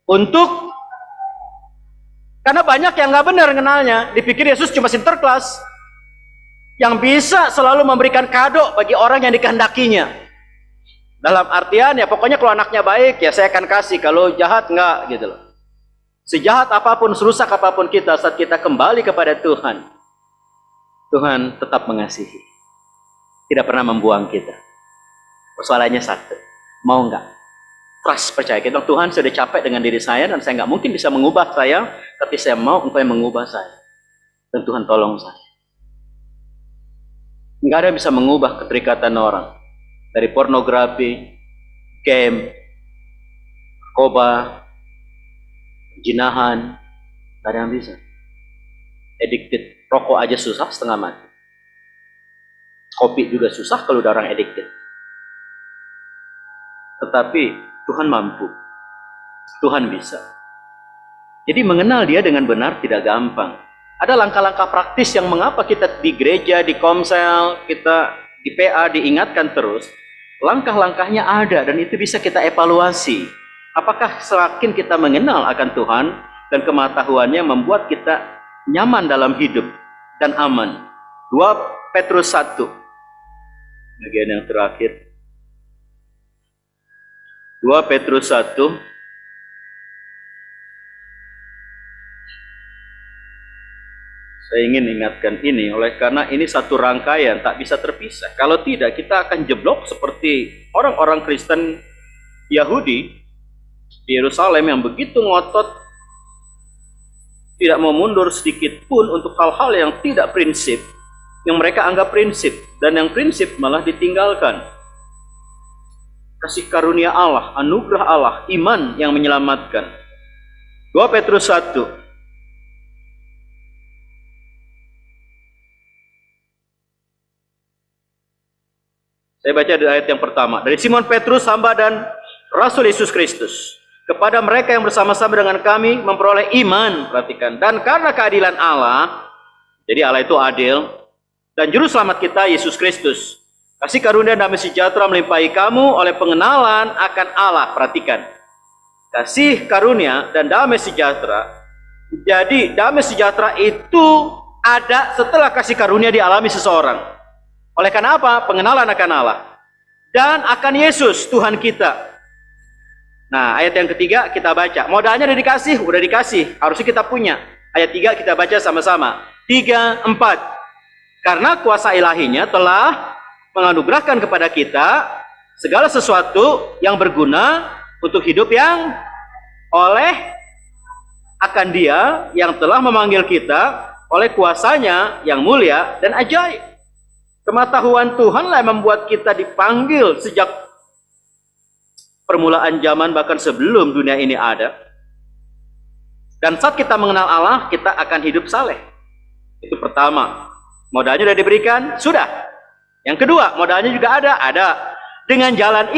untuk, karena banyak yang nggak benar kenalnya, dipikir Yesus cuma sinterklas yang bisa selalu memberikan kado bagi orang yang dikehendakinya. Dalam artian ya pokoknya kalau anaknya baik ya saya akan kasih, kalau jahat enggak gitu loh. Sejahat apapun, serusak apapun kita, saat kita kembali kepada Tuhan, Tuhan tetap mengasihi, tidak pernah membuang kita. Persoalannya satu, mau enggak? Trust, percaya kita, Tuhan sudah capek dengan diri saya dan saya nggak mungkin bisa mengubah saya, tapi saya mau Engkau yang mengubah saya, dan Tuhan tolong saya. Nggak ada yang bisa mengubah keterikatan orang. Dari pornografi, game, narkoba, jinahan, nggak ada yang bisa. Addicted, rokok aja susah setengah mati. Kopi juga susah kalau udah orang addicted. Tetapi Tuhan mampu, Tuhan bisa. Jadi mengenal Dia dengan benar tidak gampang. Ada langkah-langkah praktis yang mengapa kita di gereja, di komsel, kita di PA diingatkan terus. Langkah-langkahnya ada dan itu bisa kita evaluasi. Apakah semakin kita mengenal akan Tuhan dan kematahuannya membuat kita nyaman dalam hidup dan aman. 2 Petrus 1 bagian yang terakhir. 2 Petrus 1 saya ingin ingatkan ini oleh karena ini satu rangkaian tak bisa terpisah. Kalau tidak kita akan jeblok seperti orang-orang Kristen Yahudi di Yerusalem yang begitu ngotot, tidak mau mundur sedikit pun untuk hal-hal yang tidak prinsip, yang mereka anggap prinsip, dan yang prinsip malah ditinggalkan. Kasih karunia Allah, anugerah Allah, iman yang menyelamatkan. 2 Petrus 1 saya baca di ayat yang pertama. Dari Simon Petrus, hamba dan Rasul Yesus Kristus, kepada mereka yang bersama-sama dengan kami memperoleh iman, perhatikan, dan karena keadilan Allah, jadi Allah itu adil, dan Juru Selamat kita, Yesus Kristus. Kasih karunia dan damai sejahtera melimpahi kamu oleh pengenalan akan Allah. Perhatikan. Kasih karunia dan damai sejahtera. Jadi damai sejahtera itu ada setelah kasih karunia dialami seseorang. Oleh karena apa? Pengenalan akan Allah. Dan akan Yesus, Tuhan kita. Nah, ayat yang ketiga kita baca. Modalnya udah dikasih, harusnya kita punya. Ayat 3 kita baca sama-sama. 3, 4. Karena kuasa ilahinya telah menganugerahkan kepada kita segala sesuatu yang berguna untuk hidup yang oleh akan Dia yang telah memanggil kita oleh kuasanya yang mulia dan ajaib. Pengetahuan Tuhanlah yang membuat kita dipanggil sejak permulaan zaman, bahkan sebelum dunia ini ada. Dan saat kita mengenal Allah, kita akan hidup saleh. Itu pertama. Modalnya sudah diberikan? Sudah. Yang kedua, modalnya juga ada. Dengan jalan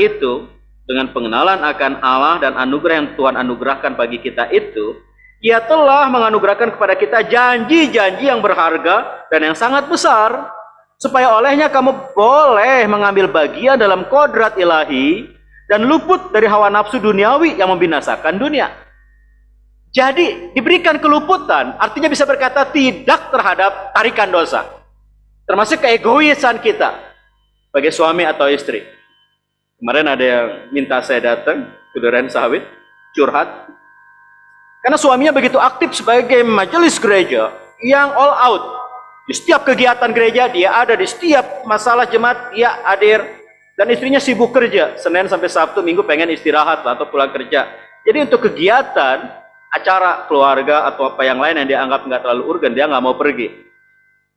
itu, dengan pengenalan akan Allah dan anugerah yang Tuhan anugerahkan bagi kita itu, Ia telah menganugerahkan kepada kita janji-janji yang berharga dan yang sangat besar, supaya olehnya kamu boleh mengambil bagian dalam kodrat ilahi dan luput dari hawa nafsu duniawi yang membinasakan dunia. Jadi diberikan keluputan, artinya bisa berkata tidak terhadap tarikan dosa, termasuk keegoisan kita sebagai suami atau istri. Kemarin ada yang minta saya datang ke Duren Sawit, curhat. Karena suaminya begitu aktif sebagai majelis gereja yang all out. Di setiap kegiatan gereja dia ada, di setiap masalah jemaat dia hadir. Dan istrinya sibuk kerja, Senin sampai Sabtu, Minggu pengen istirahat atau pulang kerja. Jadi untuk kegiatan, acara keluarga atau apa yang lain yang dia anggap nggak terlalu urgen, dia nggak mau pergi.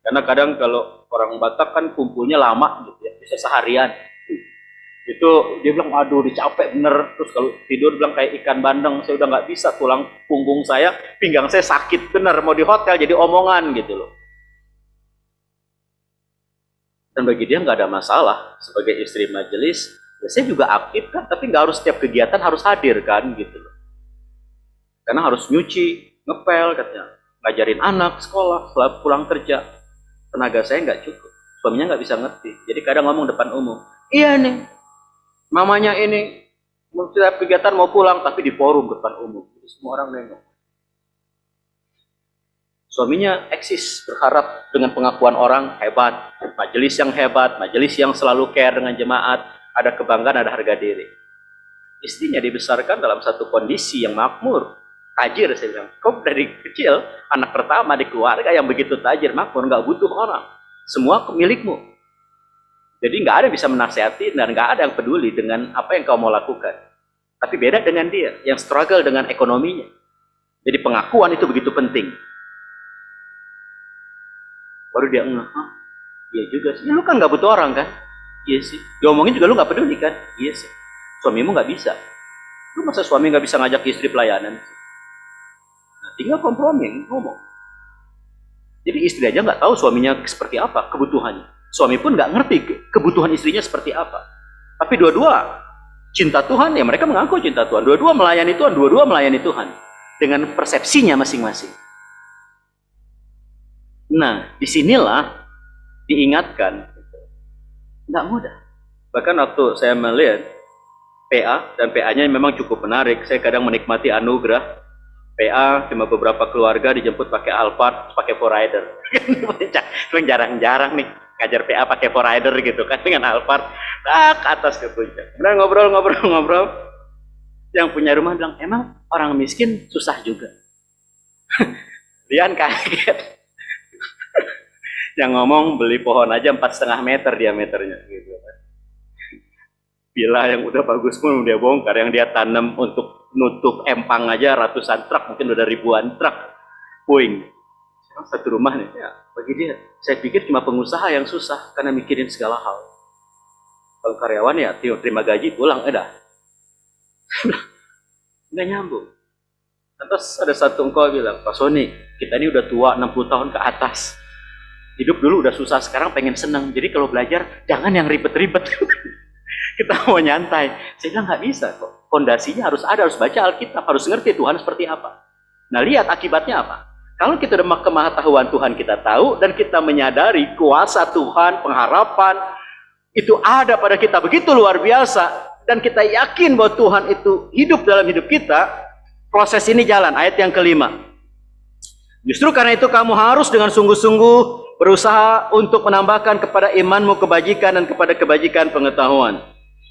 Karena kadang kalau orang Batak kan kumpulnya lama gitu ya, bisa seharian. Itu dia bilang, aduh dicapek bener. Terus kalau tidur bilang kayak ikan bandeng, saya udah nggak bisa, tulang punggung saya, pinggang saya sakit bener, mau di hotel jadi omongan gitu loh. Dan bagi dia nggak ada masalah sebagai istri majelis, ya saya juga aktif kan, tapi nggak harus setiap kegiatan harus hadir kan gitu loh. Karena harus nyuci, ngepel katanya, ngajarin anak sekolah, setelah pulang kerja, tenaga saya nggak cukup, suaminya nggak bisa ngerti. Jadi kadang ngomong depan umum, iya nih, mamanya ini setiap kegiatan mau pulang tapi di forum depan umum, jadi semua orang nengok. Suaminya eksis, berharap dengan pengakuan orang hebat, majelis yang hebat, majelis yang selalu care dengan jemaat, ada kebanggaan, ada harga diri. Istrinya dibesarkan dalam satu kondisi yang makmur, tajir. Saya bilang, kau dari kecil anak pertama di keluarga yang begitu tajir, makmur, nggak butuh orang, semua milikmu. Jadi nggak ada yang bisa menasihati dan nggak ada yang peduli dengan apa yang kau mau lakukan. Tapi beda dengan dia yang struggle dengan ekonominya. Jadi pengakuan itu begitu penting. Baru dia ngeh, iya juga sih. Ya, lu kan nggak butuh orang kan? Iya sih. Diomongin juga lu nggak peduli kan? Iya sih. Suamimu nggak bisa. Lu masa suami nggak bisa ngajak istri pelayanan? Nah, tinggal kompromi ngomong. Jadi istri aja nggak tahu suaminya seperti apa kebutuhannya. Suami pun nggak ngerti kebutuhan istrinya seperti apa. Tapi dua-dua cinta Tuhan, ya mereka mengaku cinta Tuhan. Dua-dua melayani Tuhan, dua-dua melayani Tuhan. Dengan persepsinya masing-masing. Nah, disinilah diingatkan. Nggak mudah. Bahkan waktu saya melihat PA, dan PA-nya memang cukup menarik. Saya kadang menikmati anugerah. PA cuma beberapa keluarga dijemput pakai Alphard, pakai 4Rider. Jarang-jarang nih ngajar PA pakai 4Rider gitu kan, dengan Alphard ke atas ke puncak. Kemudian ngobrol. Yang punya rumah bilang, emang orang miskin susah juga. Rian kaget. Yang ngomong beli pohon aja 4,5 meter diameternya gitu kan. Villa yang udah bagus pun dia bongkar, yang dia tanam untuk nutup empang aja ratusan truk, mungkin udah ribuan truk puing. Satu rumah nih, ya, bagi dia, saya pikir cuma pengusaha yang susah karena mikirin segala hal. Kalau karyawan ya terima gaji pulang, dah. Nggak nyambung. Terus ada satu engkau bilang, Pak Sony, kita ini udah tua 60 tahun ke atas. Hidup dulu udah susah, sekarang pengen seneng. Jadi kalau belajar, jangan yang ribet-ribet. Kita mau nyantai. Saya bilang nggak bisa kok. Fondasinya harus ada, harus baca Alkitab, harus ngerti Tuhan seperti apa. Nah lihat akibatnya apa. Kalau kita udah kemahatauan Tuhan kita tahu, dan kita menyadari kuasa Tuhan, pengharapan, itu ada pada kita begitu luar biasa, dan kita yakin bahwa Tuhan itu hidup dalam hidup kita, proses ini jalan. Ayat yang kelima. Justru karena itu kamu harus dengan sungguh-sungguh berusaha untuk menambahkan kepada imanmu kebajikan, dan kepada kebajikan pengetahuan,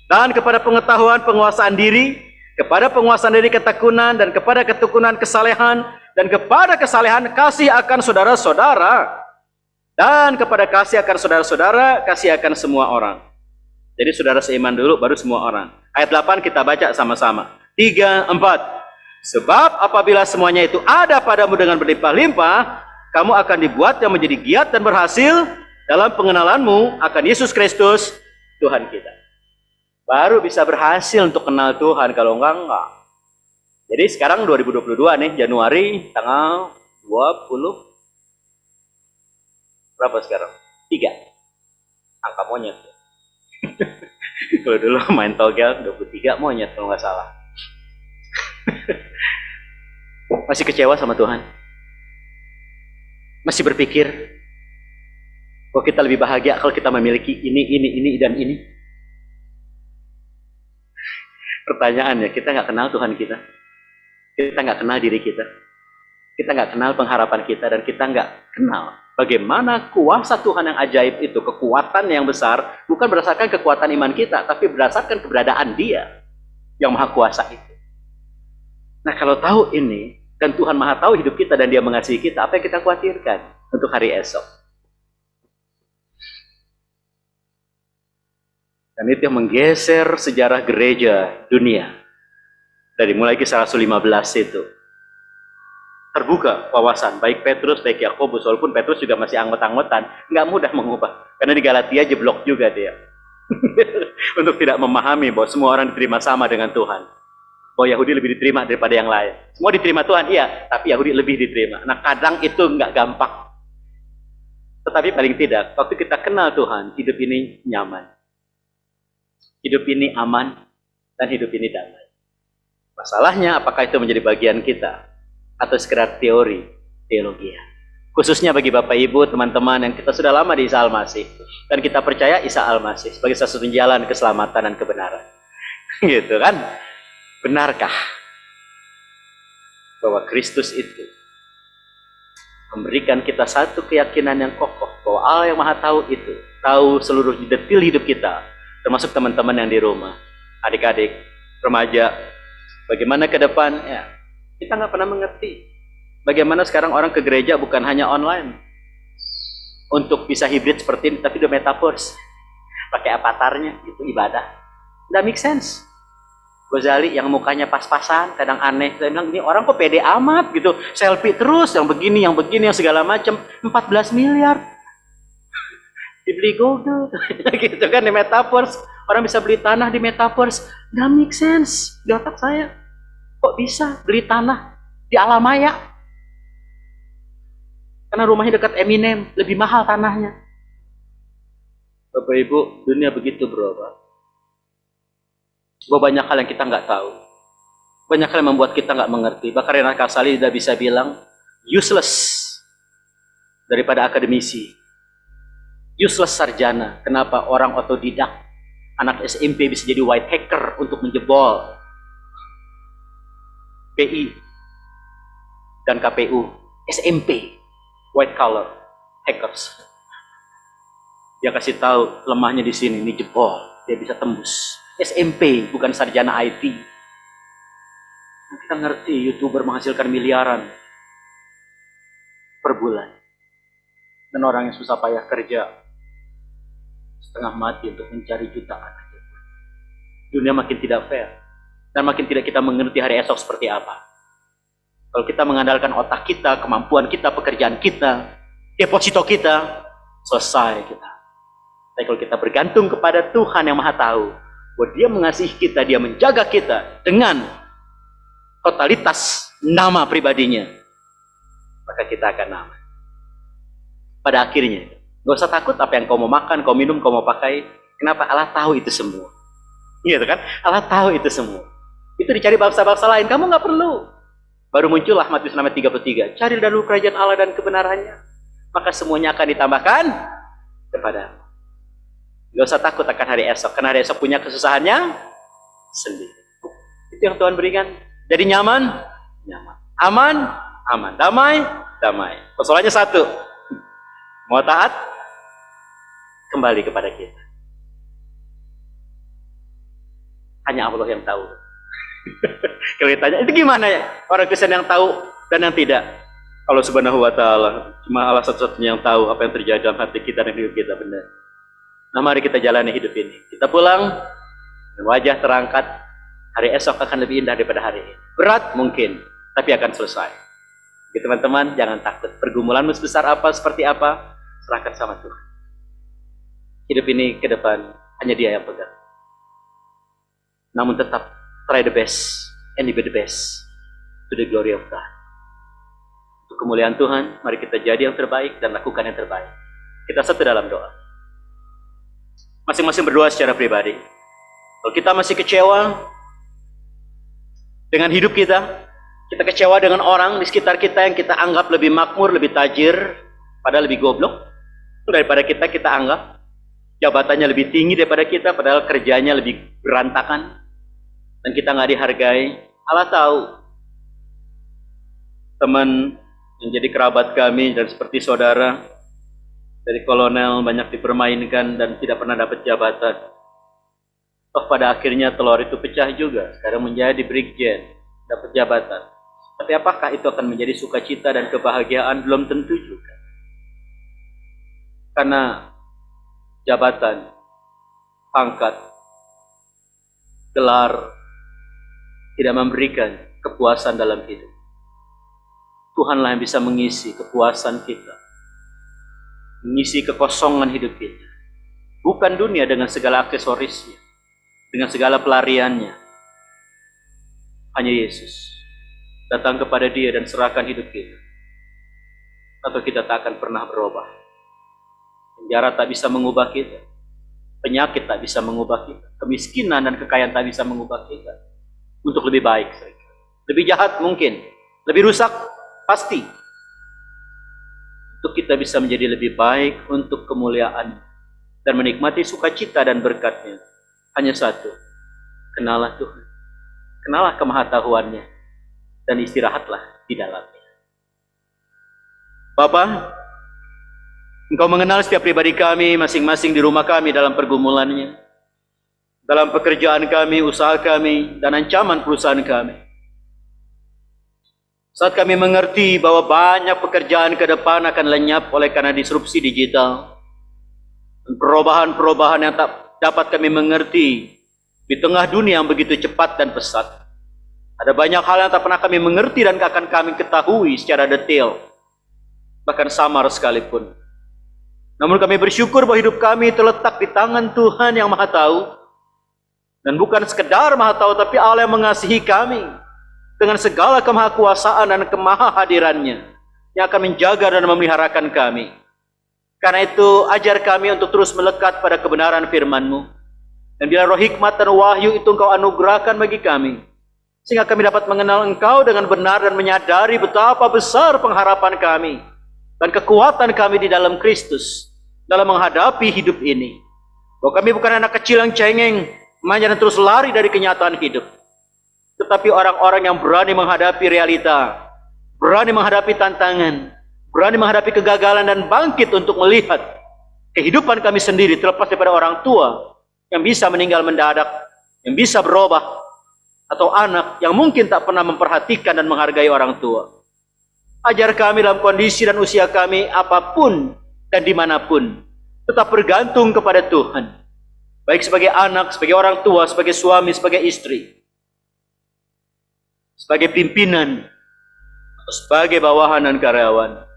dan kepada pengetahuan penguasaan diri, kepada penguasaan diri ketekunan, dan kepada ketekunan kesalehan, dan kepada kesalehan kasih akan saudara-saudara, dan kepada kasih akan saudara-saudara kasih akan semua orang. Jadi saudara seiman dulu, baru semua orang. Ayat 8 kita baca sama-sama. 3, 4. Sebab apabila semuanya itu ada padamu dengan berlimpah-limpah, kamu akan dibuat yang menjadi giat dan berhasil dalam pengenalanmu akan Yesus Kristus Tuhan kita. Baru bisa berhasil untuk kenal Tuhan, kalau enggak. Jadi sekarang 2022 nih, Januari tanggal 20 berapa sekarang? 3. Angka monyet. Kalau dulu main togel 23 monyet kalau nggak salah. Masih kecewa sama Tuhan? Masih berpikir bahwa kita lebih bahagia kalau kita memiliki ini, dan ini? Pertanyaannya, kita nggak kenal Tuhan kita. Kita nggak kenal diri kita. Kita nggak kenal pengharapan kita, dan kita nggak kenal bagaimana kuasa Tuhan yang ajaib itu, kekuatan yang besar, bukan berdasarkan kekuatan iman kita, tapi berdasarkan keberadaan Dia yang maha kuasa itu. Nah, kalau tahu ini, dan Tuhan maha tahu hidup kita, dan Dia mengasihi kita, apa yang kita khawatirkan untuk hari esok? Dan itu yang menggeser sejarah gereja dunia. Dari mulai Kisah Rasul 15 itu. Terbuka wawasan, baik Petrus, baik Yakobus, walaupun Petrus juga masih anggot-anggotan, nggak mudah mengubah. Karena di Galatia jeblok juga dia. Untuk tidak memahami bahwa semua orang diterima sama dengan Tuhan. Bahwa Yahudi lebih diterima daripada yang lain. Semua diterima Tuhan, iya, tapi Yahudi lebih diterima. Nah, kadang itu nggak gampang. Tetapi paling tidak, waktu kita kenal Tuhan, hidup ini nyaman. Hidup ini aman, dan hidup ini damai. Masalahnya, apakah itu menjadi bagian kita? Atau sekedar teori, teologi? Khususnya bagi Bapak Ibu, teman-teman yang kita sudah lama di Isa Al-Masih. Dan kita percaya Isa Al-Masih sebagai satu jalan keselamatan dan kebenaran. Gitu kan? Benarkah bahwa Kristus itu memberikan kita satu keyakinan yang kokoh bahwa Allah yang maha tahu itu, tahu seluruh detail hidup kita, termasuk teman-teman yang di rumah, adik-adik, remaja, bagaimana ke depan? Ya, kita nggak pernah mengerti bagaimana sekarang orang ke gereja bukan hanya online untuk bisa hibrid seperti ini, tapi udah metaverse, pakai avatarnya, itu ibadah. Nggak make sense. Ghazali yang mukanya pas-pasan, kadang aneh. Saya bilang, ini orang kok pede amat gitu. Selfie terus, yang begini, yang segala macam. 14 miliar. Dibeli Google. Gitu kan di Metaverse. Orang bisa beli tanah di Metaverse. Nggak make sense di otak saya. Kok bisa beli tanah di Alamaya? Karena rumahnya dekat Eminem. Lebih mahal tanahnya. Bapak Ibu, dunia begitu bro. Bahwa banyak hal yang kita nggak tahu. Banyak hal yang membuat kita nggak mengerti. Bahkan Reinhard Kasali sudah bisa bilang, useless daripada akademisi. Useless sarjana. Kenapa orang otodidak, anak SMP bisa jadi white hacker untuk menjebol PI dan KPU. SMP, white collar hackers. Dia kasih tahu lemahnya di sini, ini jebol, dia bisa tembus. SMP, bukan sarjana IT. Kita ngerti YouTuber menghasilkan miliaran per bulan. Dan orang yang susah payah kerja setengah mati untuk mencari jutaan. Dunia makin tidak fair. Dan makin tidak kita mengerti hari esok seperti apa. Kalau kita mengandalkan otak kita, kemampuan kita, pekerjaan kita, deposito kita, selesai kita. Tapi kalau kita bergantung kepada Tuhan yang Maha Tahu, bahwa Dia mengasihi kita, Dia menjaga kita dengan totalitas nama pribadinya, maka kita akan aman. Pada akhirnya, gak usah takut apa yang kau mau makan, kau minum, kau mau pakai. Kenapa? Allah tahu itu semua. Gitu kan? Allah tahu itu semua. Itu dicari bangsa-bangsa lain, kamu gak perlu. Baru muncullah Matius 6:33. Cari dahulu kerajaan Allah dan kebenarannya, maka semuanya akan ditambahkan kepada. Gak usah takut akan hari esok, karena hari esok punya kesusahannya sendiri. Itu yang Tuhan berikan. Jadi nyaman, nyaman. Aman, aman. Damai, damai. Persoalannya satu. Mau taat, kembali kepada kita. Hanya Allah yang tahu. Kalau ditanya, itu gimana ya? Orang Kristen yang tahu dan yang tidak. Allah Subhanahu wa Ta'ala, cuma Allah satu-satunya yang tahu apa yang terjadi dalam hati kita dan hidup kita, benar. Nah, mari kita jalani hidup ini. Kita pulang dengan wajah terangkat. Hari esok akan lebih indah daripada hari ini. Berat mungkin, tapi akan selesai. Jadi teman-teman, jangan takut. Pergumulanmu sebesar apa, seperti apa, serahkan sama Tuhan. Hidup ini ke depan hanya Dia yang pegang. Namun tetap try the best and be the best to the glory of God. Untuk kemuliaan Tuhan, mari kita jadi yang terbaik dan lakukan yang terbaik. Kita satu dalam doa. Masing-masing berdoa secara pribadi. Kalau kita masih kecewa dengan hidup kita kecewa dengan orang di sekitar kita yang kita anggap lebih makmur, lebih tajir, padahal lebih goblok daripada kita, kita anggap jabatannya lebih tinggi daripada kita, padahal kerjanya lebih berantakan, dan kita nggak dihargai. Allah tahu. Teman yang jadi kerabat kami dan seperti saudara, dari kolonel banyak dipermainkan dan tidak pernah dapat jabatan. Toh pada akhirnya telur itu pecah juga, sekarang menjadi brigjen, dapat jabatan. Tapi apakah itu akan menjadi sukacita dan kebahagiaan? Belum tentu juga. Karena jabatan, pangkat, gelar tidak memberikan kepuasan dalam hidup. Tuhanlah yang bisa mengisi kepuasan kita, mengisi kekosongan hidup kita. Bukan dunia dengan segala aksesorisnya, dengan segala pelariannya. Hanya Yesus. Datang kepada Dia dan serahkan hidup kita. Atau kita tak akan pernah berubah. Penjara tak bisa mengubah kita. Penyakit tak bisa mengubah kita. Kemiskinan dan kekayaan tak bisa mengubah kita. Untuk lebih baik. Lebih jahat mungkin. Lebih rusak pasti. Untuk kita bisa menjadi lebih baik untuk kemuliaan dan menikmati sukacita dan berkat-Nya. Hanya satu. Kenalah Tuhan. Kenalah kemahatauan-Nya. Dan istirahatlah di dalamnya. Bapa, Engkau mengenal setiap pribadi kami, masing-masing di rumah kami dalam pergumulannya. Dalam pekerjaan kami, usaha kami, dan ancaman perusahaan kami. Saat kami mengerti bahwa banyak pekerjaan ke depan akan lenyap oleh karena disrupsi digital. Dan perubahan-perubahan yang tak dapat kami mengerti di tengah dunia yang begitu cepat dan pesat. Ada banyak hal yang tak pernah kami mengerti dan akan kami ketahui secara detail. Bahkan samar sekalipun. Namun kami bersyukur bahwa hidup kami terletak di tangan Tuhan yang Maha Tahu. Dan bukan sekedar Maha Tahu, tapi Allah yang mengasihi kami. Dengan segala kemahakuasaan dan kemahahadirannya. Yang akan menjaga dan memeliharakan kami. Karena itu ajar kami untuk terus melekat pada kebenaran firman-Mu. Dan bila roh hikmat dan wahyu itu Engkau anugerahkan bagi kami. Sehingga kami dapat mengenal Engkau dengan benar dan menyadari betapa besar pengharapan kami. Dan kekuatan kami di dalam Kristus. Dalam menghadapi hidup ini. Bahwa kami bukan anak kecil yang cengeng. Manja dan terus lari dari kenyataan hidup. Tetapi orang-orang yang berani menghadapi realita. Berani menghadapi tantangan. Berani menghadapi kegagalan dan bangkit untuk melihat. Kehidupan kami sendiri terlepas daripada orang tua. Yang bisa meninggal mendadak. Yang bisa berubah. Atau anak yang mungkin tak pernah memperhatikan dan menghargai orang tua. Ajar kami dalam kondisi dan usia kami apapun dan dimanapun. Tetap bergantung kepada Tuhan. Baik sebagai anak, sebagai orang tua, sebagai suami, sebagai istri. Sebagai pimpinan. Atau sebagai bawahan dan karyawan.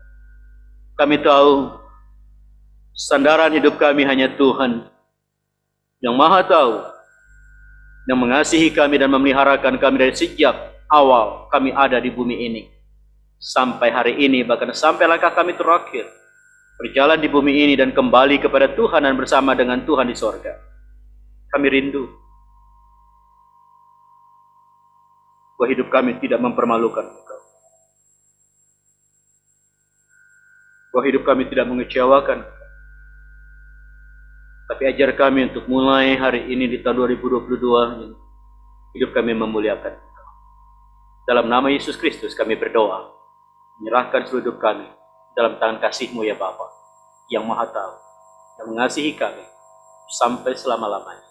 Kami tahu sandaran hidup kami hanya Tuhan. Yang Maha Tahu. Yang mengasihi kami dan memeliharakan kami dari sejak awal kami ada di bumi ini. Sampai hari ini, bahkan sampai langkah kami terakhir. Berjalan di bumi ini dan kembali kepada Tuhan dan bersama dengan Tuhan di sorga. Kami rindu. Bahwa hidup kami tidak mempermalukan Engkau. bahwa hidup kami tidak mengecewakan. Tapi ajar kami untuk mulai hari ini di tahun 2022 ini, hidup kami memuliakan Engkau. Dalam nama Yesus Kristus kami berdoa, menyerahkan seluruh hidup kami dalam tangan kasih-Mu ya Bapa, yang Maha Tahu, yang mengasihi kami sampai selama-lamanya.